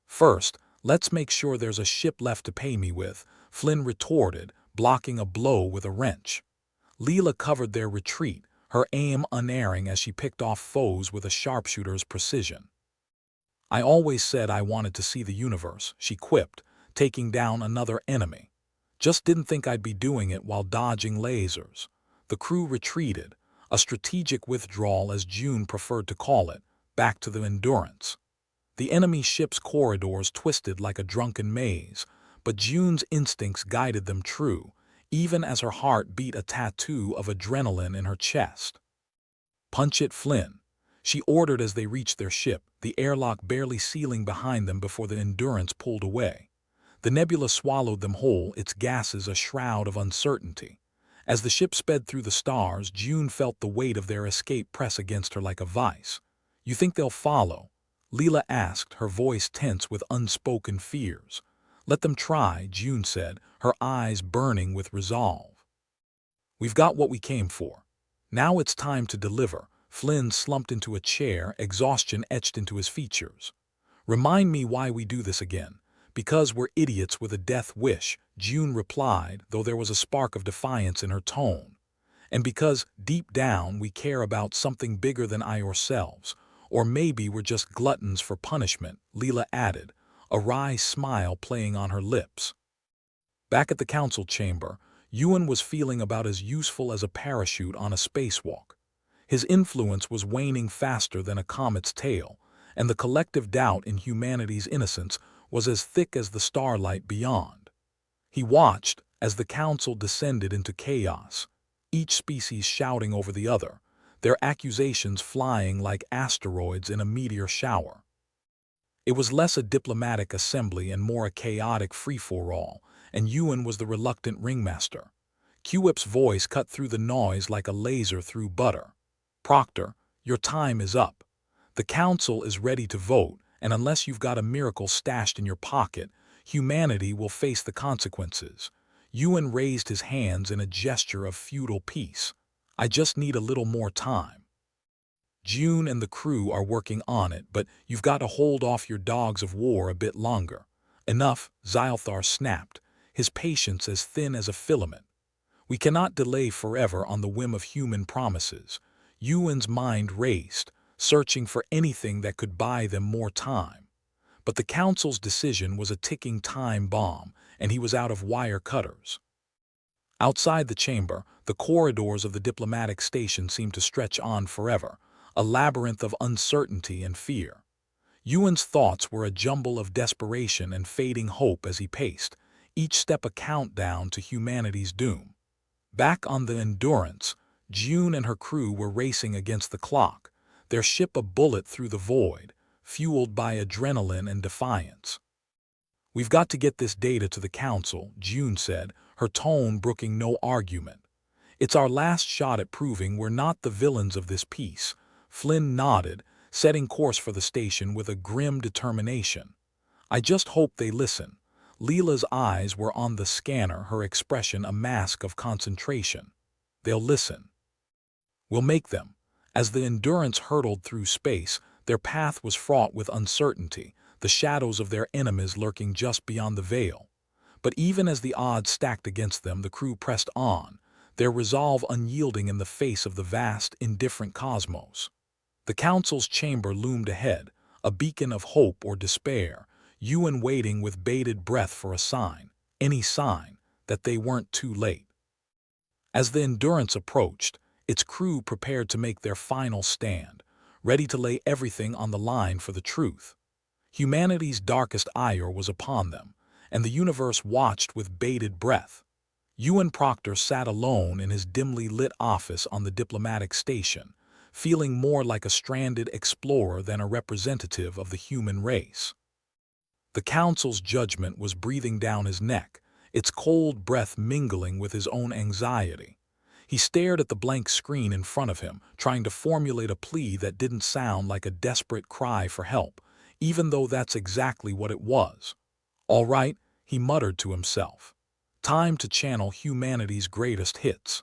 [SPEAKER 1] "First, let's make sure there's a ship left to pay me with," Flynn retorted, blocking a blow with a wrench. Leela covered their retreat, her aim unerring as she picked off foes with a sharpshooter's precision. "I always said I wanted to see the universe," she quipped, taking down another enemy. "Just didn't think I'd be doing it while dodging lasers." The crew retreated, a strategic withdrawal as June preferred to call it, back to the Endurance. The enemy ship's corridors twisted like a drunken maze, but June's instincts guided them true, even as her heart beat a tattoo of adrenaline in her chest. "Punch it, Flynn," she ordered as they reached their ship, the airlock barely sealing behind them before the Endurance pulled away. The nebula swallowed them whole, its gases a shroud of uncertainty. As the ship sped through the stars, June felt the weight of their escape press against her like a vice. "You think they'll follow?" Leela asked, her voice tense with unspoken fears. "Let them try," June said, her eyes burning with resolve. "We've got what we came for. Now it's time to deliver." Flynn slumped into a chair, exhaustion etched into his features. "Remind me why we do this again." "Because we're idiots with a death wish," June replied, though there was a spark of defiance in her tone. And because, deep down, we care about something bigger than ourselves, or maybe we're just gluttons for punishment, Leela added, a wry smile playing on her lips. Back at the council chamber, Ewan was feeling about as useful as a parachute on a spacewalk. His influence was waning faster than a comet's tail, and the collective doubt in humanity's innocence was as thick as the starlight beyond. He watched as the council descended into chaos, each species shouting over the other, their accusations flying like asteroids in a meteor shower. It was less a diplomatic assembly and more a chaotic free-for-all, and Ewan was the reluctant ringmaster. Quip's voice cut through the noise like a laser through butter. "Proctor, your time is up. The council is ready to vote, and unless you've got a miracle stashed in your pocket, humanity will face the consequences." Ewan raised his hands in a gesture of feudal peace. "I just need a little more time. June and the crew are working on it, but you've got to hold off your dogs of war a bit longer." "Enough," Xylthar snapped, his patience as thin as a filament. "We cannot delay forever on the whim of human promises." Ewan's mind raced, searching for anything that could buy them more time. But the council's decision was a ticking time bomb, and he was out of wire cutters. Outside the chamber, the corridors of the diplomatic station seemed to stretch on forever, a labyrinth of uncertainty and fear. Ewan's thoughts were a jumble of desperation and fading hope as he paced, each step a countdown to humanity's doom. Back on the Endurance, June and her crew were racing against the clock, their ship a bullet through the void, fueled by adrenaline and defiance. "We've got to get this data to the council," June said, her tone brooking no argument. "It's our last shot at proving we're not the villains of this piece." Flynn nodded, setting course for the station with a grim determination. "I just hope they listen." Leela's eyes were on the scanner, her expression a mask of concentration. "They'll listen. We'll make them." As the Endurance hurtled through space, their path was fraught with uncertainty, the shadows of their enemies lurking just beyond the veil. But even as the odds stacked against them, the crew pressed on, their resolve unyielding in the face of the vast, indifferent cosmos. The council's chamber loomed ahead, a beacon of hope or despair, Ewan waiting with bated breath for a sign, any sign, that they weren't too late. As the Endurance approached, its crew prepared to make their final stand, ready to lay everything on the line for the truth. Humanity's darkest ire was upon them, and the universe watched with bated breath. Ewan Proctor sat alone in his dimly lit office on the diplomatic station, feeling more like a stranded explorer than a representative of the human race. The council's judgment was breathing down his neck, its cold breath mingling with his own anxiety. He stared at the blank screen in front of him, trying to formulate a plea that didn't sound like a desperate cry for help, even though that's exactly what it was. "All right," he muttered to himself. "Time to channel humanity's greatest hits.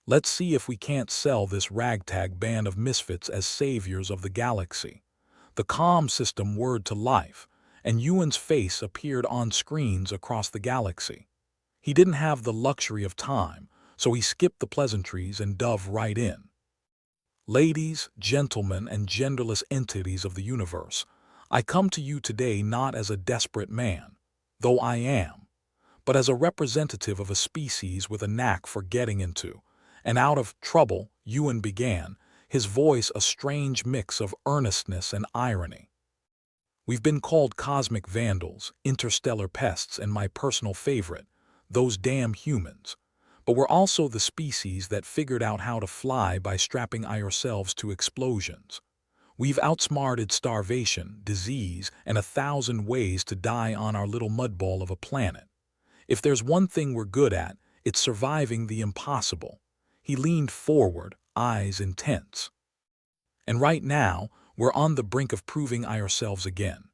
[SPEAKER 1] Let's see if we can't sell this ragtag band of misfits as saviors of the galaxy." The comm system whirred to life, and Ewan's face appeared on screens across the galaxy. He didn't have the luxury of time, so he skipped the pleasantries and dove right in. "Ladies, gentlemen, and genderless entities of the universe, I come to you today not as a desperate man, though I am, but as a representative of a species with a knack for getting into and out of trouble." Ewan began, his voice a strange mix of earnestness and irony. "We've been called cosmic vandals, interstellar pests, and my personal favorite, those damn humans. But we're also the species that figured out how to fly by strapping ourselves to explosions. We've outsmarted starvation, disease, and 1,000 ways to die on our little mudball of a planet. If there's one thing we're good at, it's surviving the impossible." He leaned forward, eyes intense. "And right now, we're on the brink of proving ourselves again.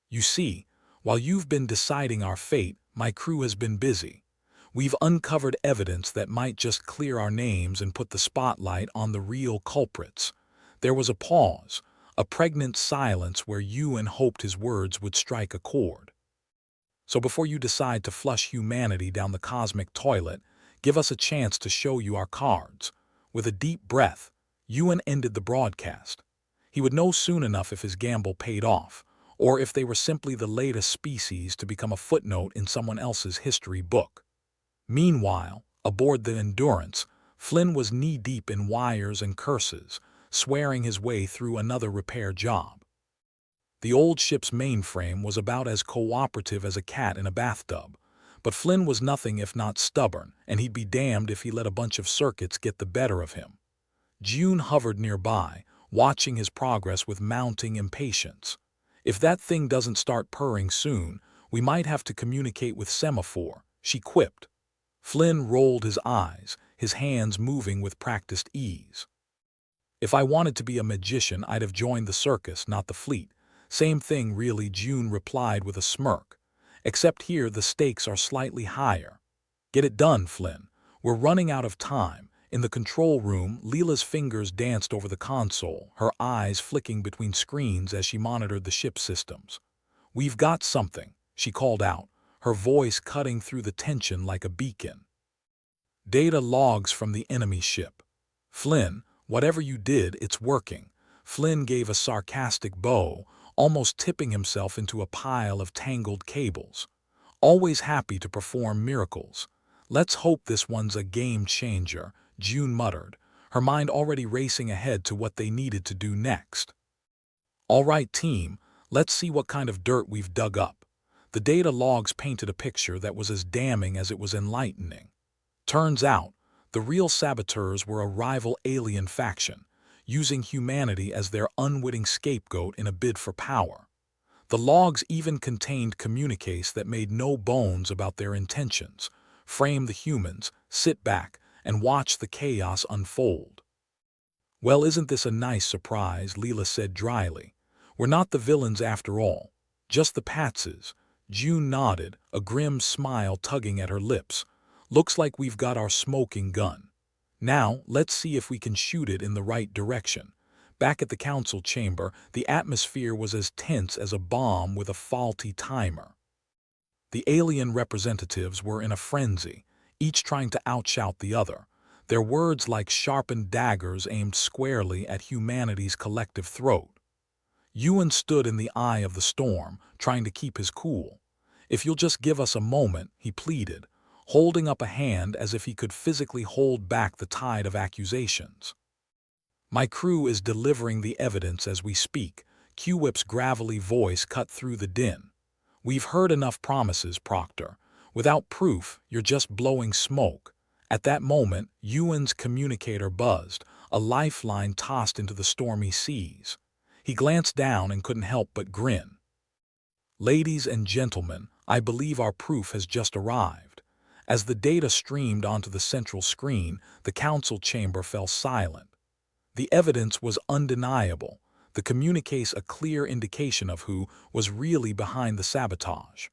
[SPEAKER 1] You see, while you've been deciding our fate, my crew has been busy. We've uncovered evidence that might just clear our names and put the spotlight on the real culprits." There was a pause, a pregnant silence where Ewan hoped his words would strike a chord. "So before you decide to flush humanity down the cosmic toilet, Give us a chance to show you our cards." With a deep breath, Ewan ended the broadcast. He would know soon enough if his gamble paid off, or if they were simply the latest species to become a footnote in someone else's history book. Meanwhile, aboard the Endurance, Flynn was knee-deep in wires and curses, swearing his way through another repair job. The old ship's mainframe was about as cooperative as a cat in a bathtub, but Flynn was nothing if not stubborn, and he'd be damned if he let a bunch of circuits get the better of him. June hovered nearby, watching his progress with mounting impatience. "If that thing doesn't start purring soon, we might have to communicate with Semaphore," she quipped. Flynn rolled his eyes, his hands moving with practiced ease. "If I wanted to be a magician, I'd have joined the circus, not the fleet." "Same thing, really," June replied with a smirk. "Except here the stakes are slightly higher." "Get it done, Flynn. We're running out of time." In the control room, Leela's fingers danced over the console, her eyes flicking between screens as she monitored the ship systems. "We've got something," she called out, her voice cutting through the tension like a beacon. "Data logs from the enemy ship." "Flynn, whatever you did, it's working." Flynn gave a sarcastic bow, almost tipping himself into a pile of tangled cables. "Always happy to perform miracles." "Let's hope this one's a game changer," June muttered, her mind already racing ahead to what they needed to do next. "All right, team, let's see what kind of dirt we've dug up." The data logs painted a picture that was as damning as it was enlightening. Turns out, the real saboteurs were a rival alien faction, using humanity as their unwitting scapegoat in a bid for power. The logs even contained communiques that made no bones about their intentions. "Frame the humans, sit back, and watch the chaos unfold." "Well, isn't this a nice surprise?" Leela said dryly. "We're not the villains after all, just the patzes." June nodded, a grim smile tugging at her lips. "Looks like we've got our smoking gun. Now, let's see if we can shoot it in the right direction." Back at the council chamber, the atmosphere was as tense as a bomb with a faulty timer. The alien representatives were in a frenzy, each trying to outshout the other, their words like sharpened daggers aimed squarely at humanity's collective throat. Ewan stood in the eye of the storm, trying to keep his cool. "If you'll just give us a moment," he pleaded, holding up a hand as if he could physically hold back the tide of accusations. "My crew is delivering the evidence as we speak." Q-Whip's gravelly voice cut through the din. "We've heard enough promises, Proctor. Without proof, you're just blowing smoke." At that moment, Ewan's communicator buzzed, a lifeline tossed into the stormy seas. He glanced down and couldn't help but grin. "Ladies and gentlemen, I believe our proof has just arrived." As the data streamed onto the central screen, the council chamber fell silent. The evidence was undeniable, the communiques a clear indication of who was really behind the sabotage.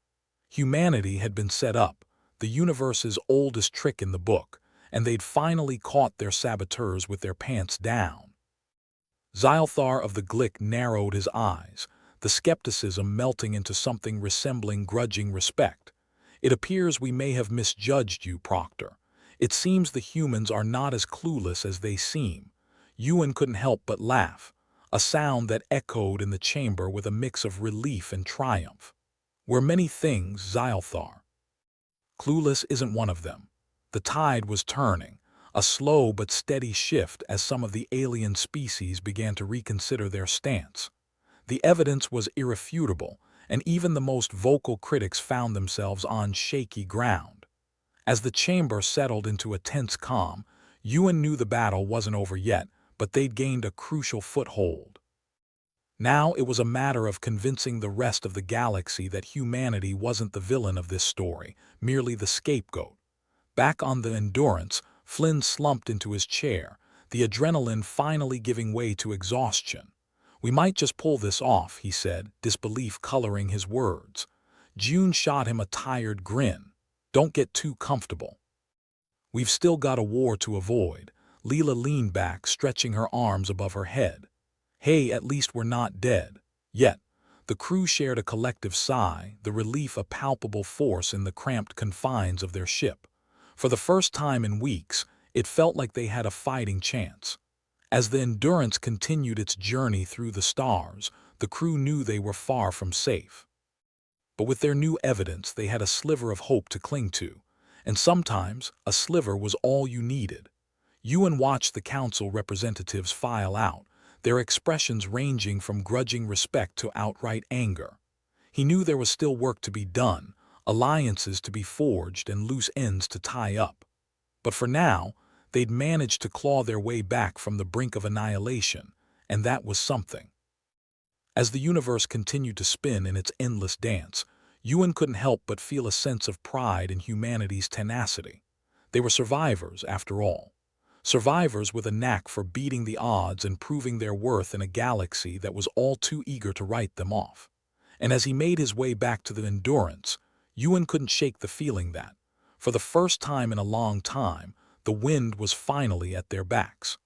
[SPEAKER 1] Humanity had been set up, the universe's oldest trick in the book, and they'd finally caught their saboteurs with their pants down. Zylthar of the Glick narrowed his eyes, the skepticism melting into something resembling grudging respect. "It appears we may have misjudged you, Proctor. It seems the humans are not as clueless as they seem." Ewan couldn't help but laugh, a sound that echoed in the chamber with a mix of relief and triumph. "We're many things, Zylthar. Clueless isn't one of them." The tide was turning, a slow but steady shift as some of the alien species began to reconsider their stance. The evidence was irrefutable, and even the most vocal critics found themselves on shaky ground. As the chamber settled into a tense calm, Ewan knew the battle wasn't over yet, but they'd gained a crucial foothold. Now it was a matter of convincing the rest of the galaxy that humanity wasn't the villain of this story, merely the scapegoat. Back on the Endurance, Flynn slumped into his chair, the adrenaline finally giving way to exhaustion. "We might just pull this off," he said, disbelief coloring his words. June shot him a tired grin. "Don't get too comfortable. We've still got a war to avoid." Leela leaned back, stretching her arms above her head. "Hey, at least we're not dead. Yet." The crew shared a collective sigh, the relief a palpable force in the cramped confines of their ship. For the first time in weeks, it felt like they had a fighting chance. As the Endurance continued its journey through the stars, the crew knew they were far from safe. But with their new evidence, they had a sliver of hope to cling to, and sometimes a sliver was all you needed. Ewan watched the council representatives file out, their expressions ranging from grudging respect to outright anger. He knew there was still work to be done, alliances to be forged and loose ends to tie up. But for now, they'd managed to claw their way back from the brink of annihilation, and that was something. As the universe continued to spin in its endless dance, Ewan couldn't help but feel a sense of pride in humanity's tenacity. They were survivors, after all. Survivors with a knack for beating the odds and proving their worth in a galaxy that was all too eager to write them off. And as he made his way back to the Endurance, Ewan couldn't shake the feeling that, for the first time in a long time, the wind was finally at their backs.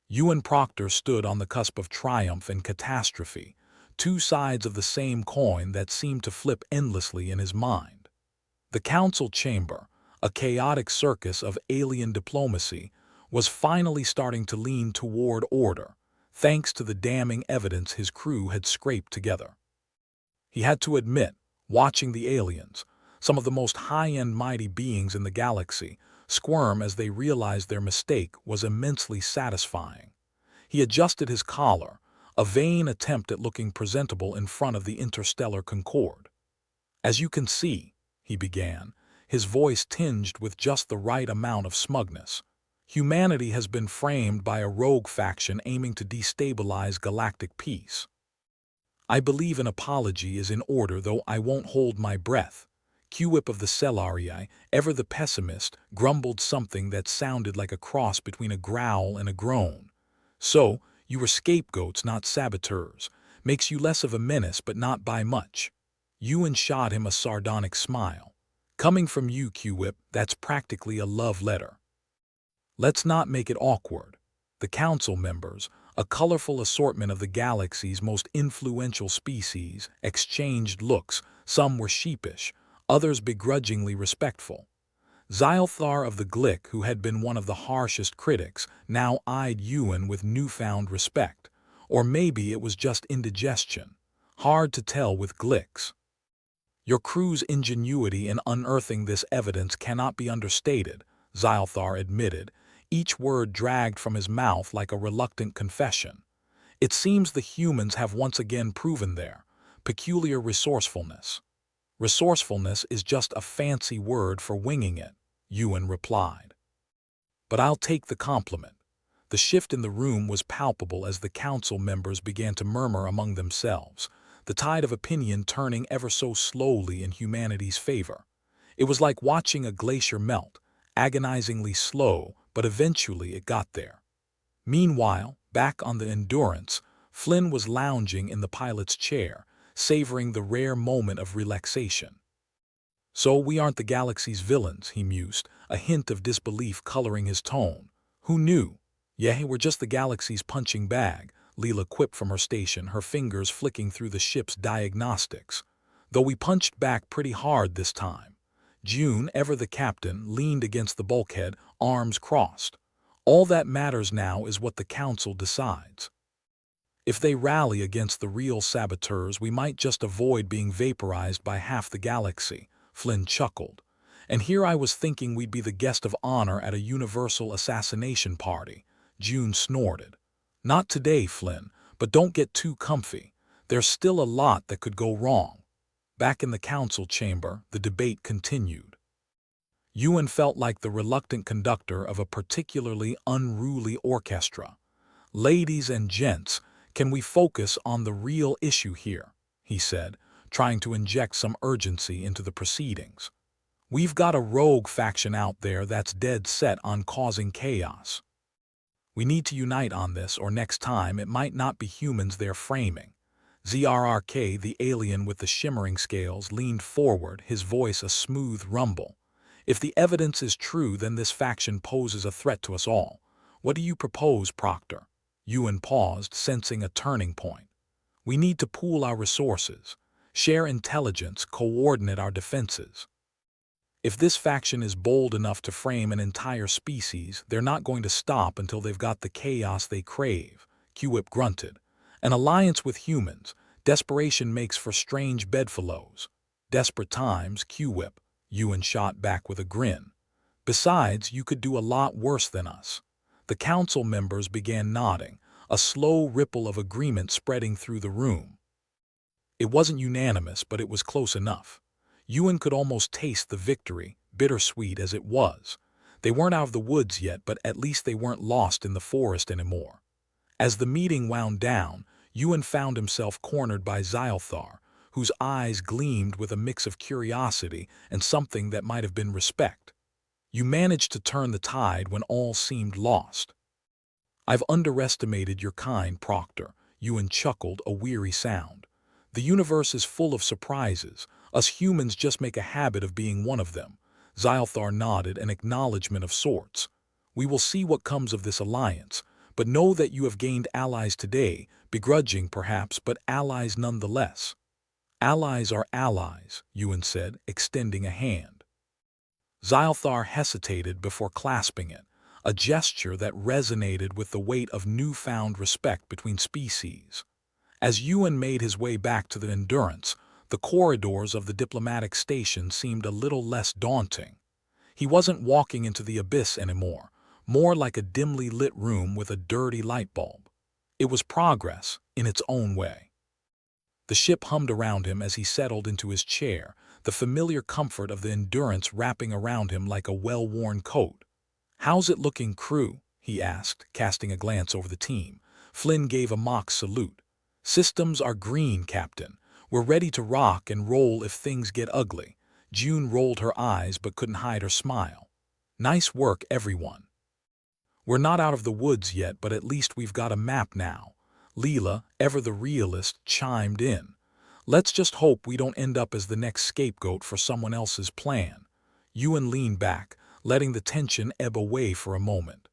[SPEAKER 1] Ewan Proctor stood on the cusp of triumph and catastrophe, two sides of the same coin that seemed to flip endlessly in his mind. The council chamber, a chaotic circus of alien diplomacy, was finally starting to lean toward order, thanks to the damning evidence his crew had scraped together. He had to admit, watching the aliens, some of the most high-end mighty beings in the galaxy, squirm as they realized their mistake was immensely satisfying. He adjusted his collar, a vain attempt at looking presentable in front of the interstellar Concorde. "As you can see," he began, his voice tinged with just the right amount of smugness, "humanity has been framed by a rogue faction aiming to destabilize galactic peace. I believe an apology is in order, though I won't hold my breath." Q-Whip of the Cellarii, ever the pessimist, grumbled something that sounded like a cross between a growl and a groan. "So, you were scapegoats, not saboteurs. Makes you less of a menace, but not by much." Ewan shot him a sardonic smile. "Coming from you, Q-Whip, that's practically a love letter." Let's not make it awkward. The council members, a colorful assortment of the galaxy's most influential species, exchanged looks. Some were sheepish, others begrudgingly respectful. Zylthar of the Glick, who had been one of the harshest critics, now eyed Ewan with newfound respect. Or maybe it was just indigestion. Hard to tell with Glicks. "Your crew's ingenuity in unearthing this evidence cannot be understated," Zylthar admitted, each word dragged from his mouth like a reluctant confession. "It seems the humans have once again proven their peculiar resourcefulness." "Resourcefulness is just a fancy word for winging it," Ewan replied. "But I'll take the compliment." The shift in the room was palpable as the council members began to murmur among themselves, the tide of opinion turning ever so slowly in humanity's favor. It was like watching a glacier melt, agonizingly slow, but eventually it got there. Meanwhile, back on the Endurance, Flynn was lounging in the pilot's chair, savoring the rare moment of relaxation. "So we aren't the galaxy's villains," he mused, a hint of disbelief coloring his tone. "Who knew?" "Yeah, we're just the galaxy's punching bag," Leela quipped from her station, her fingers flicking through the ship's diagnostics. "Though we punched back pretty hard this time." June, ever the captain, leaned against the bulkhead, arms crossed. "All that matters now is what the council decides. If they rally against the real saboteurs, we might just avoid being vaporized by half the galaxy," Flynn chuckled. "And here I was thinking we'd be the guest of honor at a universal assassination party," June snorted. "Not today, Flynn, but don't get too comfy. There's still a lot that could go wrong." Back in the council chamber, the debate continued. Ewan felt like the reluctant conductor of a particularly unruly orchestra. "Ladies and gents, can we focus on the real issue here?" he said, trying to inject some urgency into the proceedings. "We've got a rogue faction out there that's dead set on causing chaos. We need to unite on this, or next time it might not be humans they're framing." ZRRK, the alien with the shimmering scales, leaned forward, his voice a smooth rumble. "If the evidence is true, then this faction poses a threat to us all. What do you propose, Proctor?" Ewan paused, sensing a turning point. "We need to pool our resources, share intelligence, coordinate our defenses." If this faction is bold enough to frame an entire species, they're not going to stop until they've got the chaos they crave, Q-Whip grunted. An alliance with humans. Desperation makes for strange bedfellows. Desperate times, Q-Whip, Ewan shot back with a grin. Besides, you could do a lot worse than us. The council members began nodding, a slow ripple of agreement spreading through the room. It wasn't unanimous, but it was close enough. Ewan could almost taste the victory, bittersweet as it was. They weren't out of the woods yet, but at least they weren't lost in the forest anymore. As the meeting wound down, Ewan found himself cornered by Xylthar, whose eyes gleamed with a mix of curiosity and something that might have been respect. You managed to turn the tide when all seemed lost. I've underestimated your kind, Proctor, Ewan chuckled, a weary sound. The universe is full of surprises. Us humans just make a habit of being one of them. Xylthar nodded, an acknowledgement of sorts. We will see what comes of this alliance, but know that you have gained allies today, begrudging perhaps, but allies nonetheless. Allies are allies, Ewan said, extending a hand. Xylthar hesitated before clasping it, a gesture that resonated with the weight of newfound respect between species. As Ewan made his way back to the Endurance, the corridors of the diplomatic station seemed a little less daunting. He wasn't walking into the abyss anymore, more like a dimly lit room with a dirty light bulb. It was progress, in its own way. The ship hummed around him as he settled into his chair, the familiar comfort of the Endurance wrapping around him like a well-worn coat. "How's it looking, crew?" he asked, casting a glance over the team. Flynn gave a mock salute. "Systems are green, Captain. We're ready to rock and roll if things get ugly." June rolled her eyes but couldn't hide her smile. "Nice work, everyone." "We're not out of the woods yet, but at least we've got a map now." Leela, ever the realist, chimed in. "Let's just hope we don't end up as the next scapegoat for someone else's plan." Ewan leaned back, letting the tension ebb away for a moment.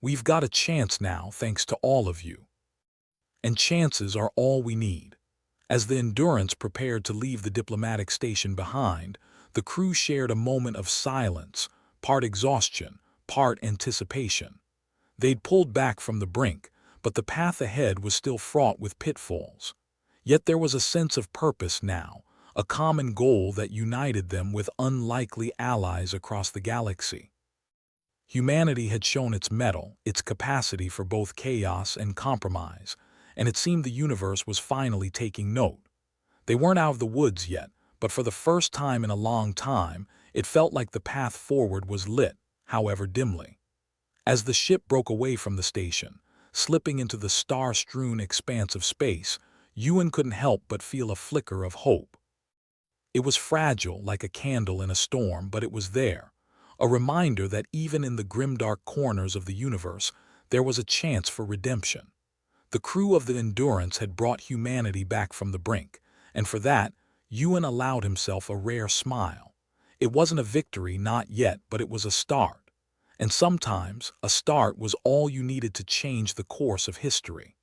[SPEAKER 1] "We've got a chance now, thanks to all of you. And chances are all we need." As the Endurance prepared to leave the diplomatic station behind, the crew shared a moment of silence, part exhaustion, part anticipation. They'd pulled back from the brink, but the path ahead was still fraught with pitfalls. Yet there was a sense of purpose now, a common goal that united them with unlikely allies across the galaxy. Humanity had shown its mettle, its capacity for both chaos and compromise, and it seemed the universe was finally taking note. They weren't out of the woods yet, but for the first time in a long time, it felt like the path forward was lit, however dimly. As the ship broke away from the station, slipping into the star-strewn expanse of space, Ewan couldn't help but feel a flicker of hope. It was fragile, like a candle in a storm, but it was there, a reminder that even in the grimdark corners of the universe, there was a chance for redemption. The crew of the Endurance had brought humanity back from the brink, and for that, Ewan allowed himself a rare smile. It wasn't a victory, not yet, but it was a start. And sometimes, a start was all you needed to change the course of history.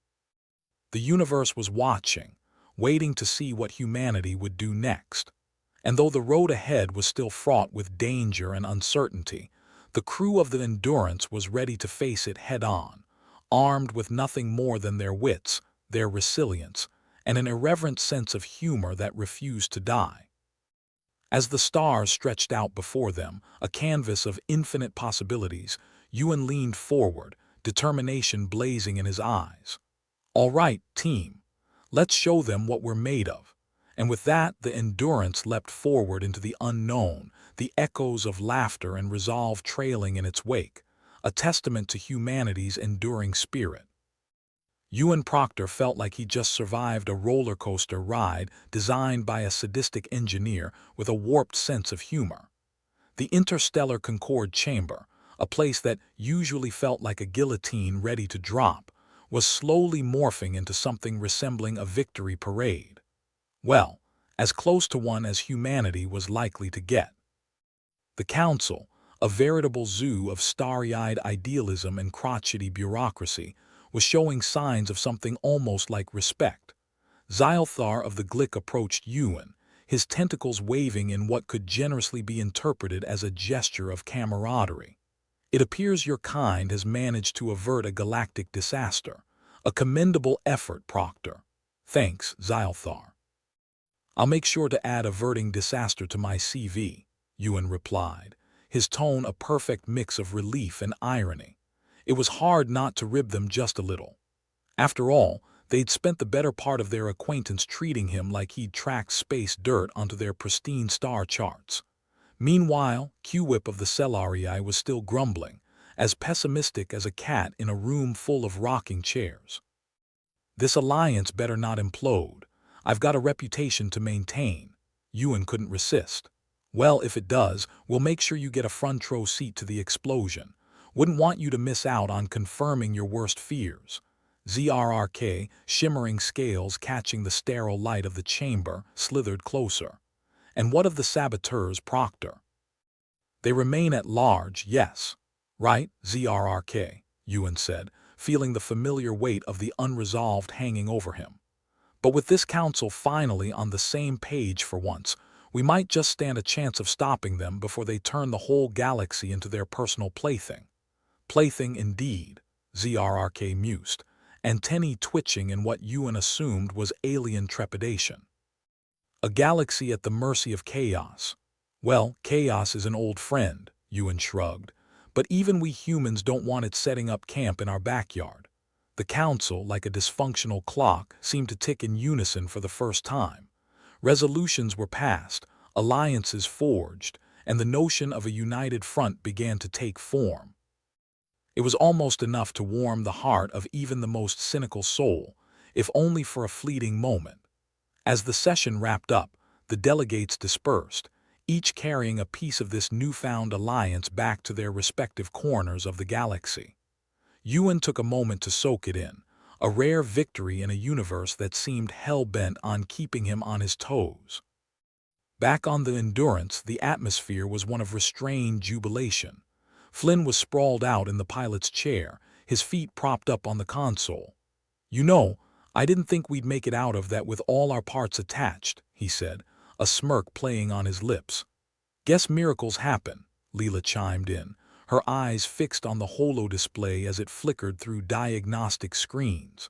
[SPEAKER 1] The universe was watching, waiting to see what humanity would do next. And though the road ahead was still fraught with danger and uncertainty, the crew of the Endurance was ready to face it head-on, armed with nothing more than their wits, their resilience, and an irreverent sense of humor that refused to die. As the stars stretched out before them, a canvas of infinite possibilities, Ewan leaned forward, determination blazing in his eyes. "All right, team. Let's show them what we're made of." And with that, the Endurance leapt forward into the unknown, the echoes of laughter and resolve trailing in its wake, a testament to humanity's enduring spirit. Ewan Proctor felt like he just survived a roller coaster ride designed by a sadistic engineer with a warped sense of humor. The interstellar Concorde chamber, a place that usually felt like a guillotine ready to drop, was slowly morphing into something resembling a victory parade. Well, as close to one as humanity was likely to get. The Council, a veritable zoo of starry-eyed idealism and crotchety bureaucracy, was showing signs of something almost like respect. Xylthar of the Glick approached Ewan, his tentacles waving in what could generously be interpreted as a gesture of camaraderie. "It appears your kind has managed to avert a galactic disaster. A commendable effort, Proctor." "Thanks, Xylthar. I'll make sure to add averting disaster to my CV," Ewan replied, his tone a perfect mix of relief and irony. It was hard not to rib them just a little. After all, they'd spent the better part of their acquaintance treating him like he'd tracked space dirt onto their pristine star charts. Meanwhile, Q-Whip of the Celarii was still grumbling, as pessimistic as a cat in a room full of rocking chairs. "This alliance better not implode. I've got a reputation to maintain." Ewan couldn't resist. "Well, if it does, we'll make sure you get a front row seat to the explosion. Wouldn't want you to miss out on confirming your worst fears." ZRRK, shimmering scales catching the sterile light of the chamber, slithered closer. "And what of the saboteurs, Proctor?" "They remain at large, yes." "Right, ZRRK," Ewan said, feeling the familiar weight of the unresolved hanging over him. "But with this council finally on the same page for once, we might just stand a chance of stopping them before they turn the whole galaxy into their personal plaything." "Plaything indeed," ZRRK mused, antennae twitching in what Ewan assumed was alien trepidation. "A galaxy at the mercy of chaos. Well, chaos is an old friend," Ewan shrugged, "but even we humans don't want it setting up camp in our backyard." The council, like a dysfunctional clock, seemed to tick in unison for the first time. Resolutions were passed, alliances forged, and the notion of a united front began to take form. It was almost enough to warm the heart of even the most cynical soul, if only for a fleeting moment. As the session wrapped up, the delegates dispersed, each carrying a piece of this newfound alliance back to their respective corners of the galaxy. Ewan took a moment to soak it in, a rare victory in a universe that seemed hell-bent on keeping him on his toes. Back on the Endurance, the atmosphere was one of restrained jubilation. Flynn was sprawled out in the pilot's chair, his feet propped up on the console. "You know, I didn't think we'd make it out of that with all our parts attached," he said, a smirk playing on his lips. "Guess miracles happen," Leela chimed in, her eyes fixed on the holo-display as it flickered through diagnostic screens.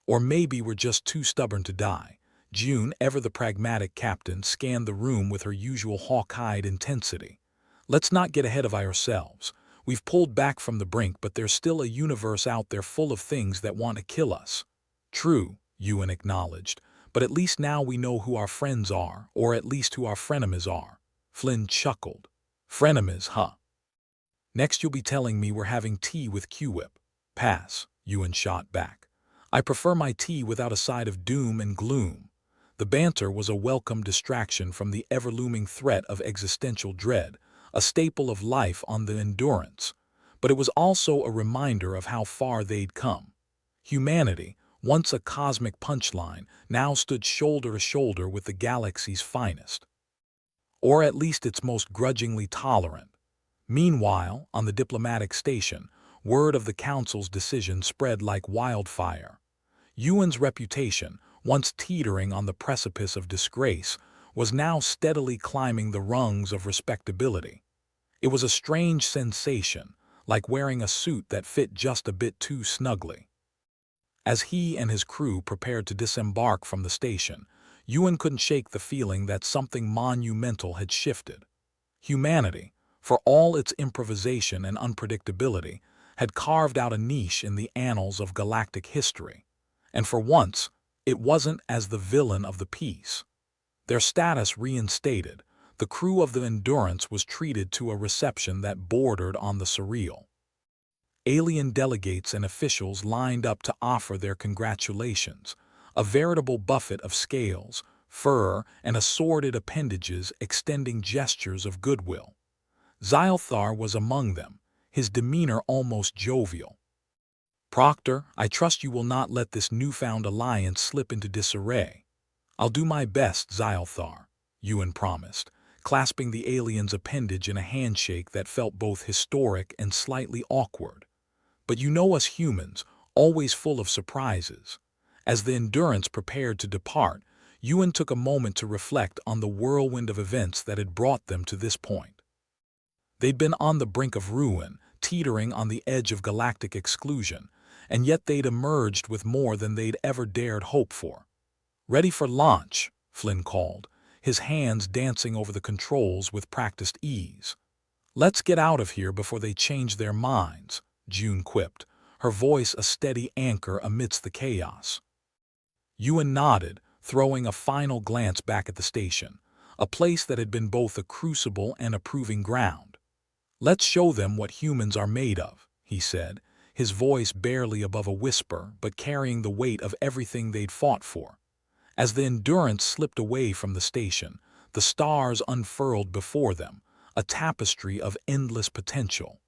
[SPEAKER 1] "Or maybe we're just too stubborn to die." June, ever the pragmatic captain, scanned the room with her usual hawk-eyed intensity. "Let's not get ahead of ourselves. We've pulled back from the brink, but there's still a universe out there full of things that want to kill us." "True," Ewan acknowledged, "but at least now we know who our friends are, or at least who our frenemies are." Flynn chuckled. "Frenemies, huh? Next you'll be telling me we're having tea with Q-Whip." "Pass," Ewan shot back. "I prefer my tea without a side of doom and gloom." The banter was a welcome distraction from the ever-looming threat of existential dread, a staple of life on the Endurance. But it was also a reminder of how far they'd come. Humanity, once a cosmic punchline, now stood shoulder to shoulder with the galaxy's finest. Or at least its most grudgingly tolerant. Meanwhile, on the diplomatic station, word of the Council's decision spread like wildfire. Ewan's reputation, once teetering on the precipice of disgrace, was now steadily climbing the rungs of respectability. It was a strange sensation, like wearing a suit that fit just a bit too snugly. As he and his crew prepared to disembark from the station, Ewan couldn't shake the feeling that something monumental had shifted. Humanity, for all its improvisation and unpredictability, had carved out a niche in the annals of galactic history. And for once, it wasn't as the villain of the piece. Their status reinstated, the crew of the Endurance was treated to a reception that bordered on the surreal. Alien delegates and officials lined up to offer their congratulations, a veritable buffet of scales, fur, and assorted appendages extending gestures of goodwill. Xylthar was among them, his demeanor almost jovial. "Proctor, I trust you will not let this newfound alliance slip into disarray." "I'll do my best, Xylthar," Ewan promised, clasping the alien's appendage in a handshake that felt both historic and slightly awkward. "But you know us humans, always full of surprises." As the Endurance prepared to depart, Ewan took a moment to reflect on the whirlwind of events that had brought them to this point. They'd been on the brink of ruin, teetering on the edge of galactic exclusion, and yet they'd emerged with more than they'd ever dared hope for. "Ready for launch," Flynn called, his hands dancing over the controls with practiced ease. "Let's get out of here before they change their minds," June quipped, her voice a steady anchor amidst the chaos. Ewan nodded, throwing a final glance back at the station, a place that had been both a crucible and a proving ground. "Let's show them what humans are made of," he said, his voice barely above a whisper but carrying the weight of everything they'd fought for. As the Endurance slipped away from the station, the stars unfurled before them, a tapestry of endless potential.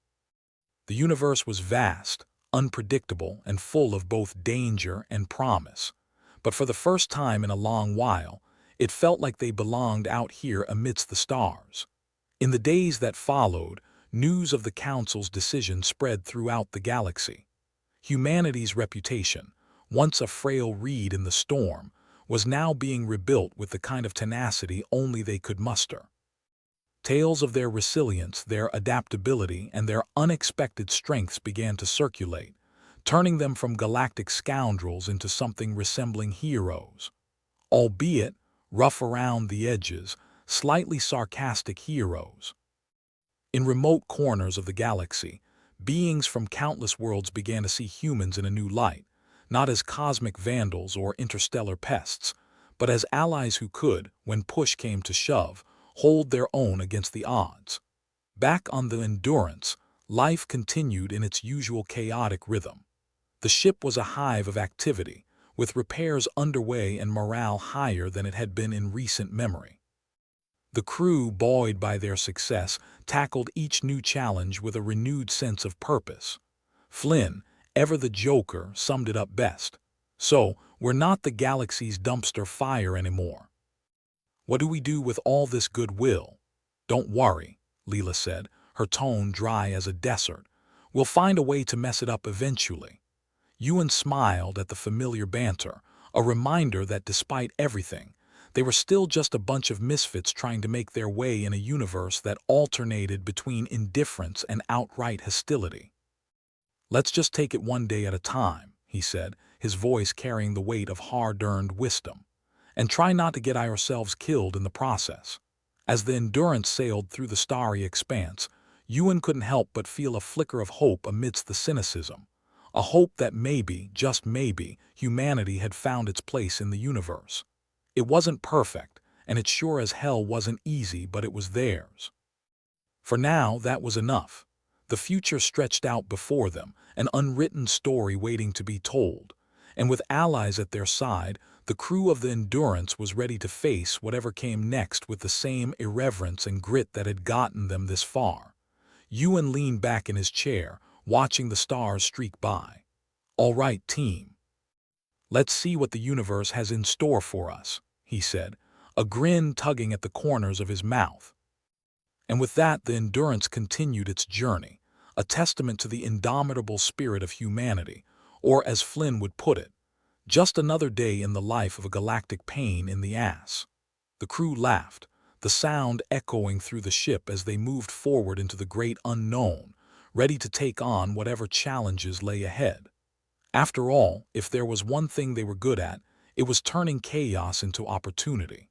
[SPEAKER 1] The universe was vast, unpredictable, and full of both danger and promise. But for the first time in a long while, it felt like they belonged out here amidst the stars. In the days that followed, news of the Council's decision spread throughout the galaxy. Humanity's reputation, once a frail reed in the storm, was now being rebuilt with the kind of tenacity only they could muster. Tales of their resilience, their adaptability, and their unexpected strengths began to circulate, turning them from galactic scoundrels into something resembling heroes. Albeit rough around the edges, slightly sarcastic heroes. In remote corners of the galaxy, beings from countless worlds began to see humans in a new light, not as cosmic vandals or interstellar pests, but as allies who could, when push came to shove, hold their own against the odds. Back on the Endurance, life continued in its usual chaotic rhythm. The ship was a hive of activity, with repairs underway and morale higher than it had been in recent memory. The crew, buoyed by their success, tackled each new challenge with a renewed sense of purpose. Flynn, ever the joker, summed it up best. "So, we're not the galaxy's dumpster fire anymore. What do we do with all this goodwill?" "Don't worry," Leela said, her tone dry as a desert. "We'll find a way to mess it up eventually." Ewan smiled at the familiar banter, a reminder that despite everything, they were still just a bunch of misfits trying to make their way in a universe that alternated between indifference and outright hostility. "Let's just take it one day at a time," he said, his voice carrying the weight of hard-earned wisdom, "and try not to get ourselves killed in the process." As the Endurance sailed through the starry expanse, Ewan couldn't help but feel a flicker of hope amidst the cynicism, a hope that maybe, just maybe, humanity had found its place in the universe. It wasn't perfect, and it sure as hell wasn't easy, but it was theirs. For now, that was enough. The future stretched out before them, an unwritten story waiting to be told, and with allies at their side, the crew of the Endurance was ready to face whatever came next with the same irreverence and grit that had gotten them this far. Ewan leaned back in his chair, watching the stars streak by. "All right, team. Let's see what the universe has in store for us," he said, a grin tugging at the corners of his mouth. And with that, the Endurance continued its journey, a testament to the indomitable spirit of humanity, or as Flynn would put it, just another day in the life of a galactic pain in the ass. The crew laughed, the sound echoing through the ship as they moved forward into the great unknown, ready to take on whatever challenges lay ahead. After all, if there was one thing they were good at, it was turning chaos into opportunity.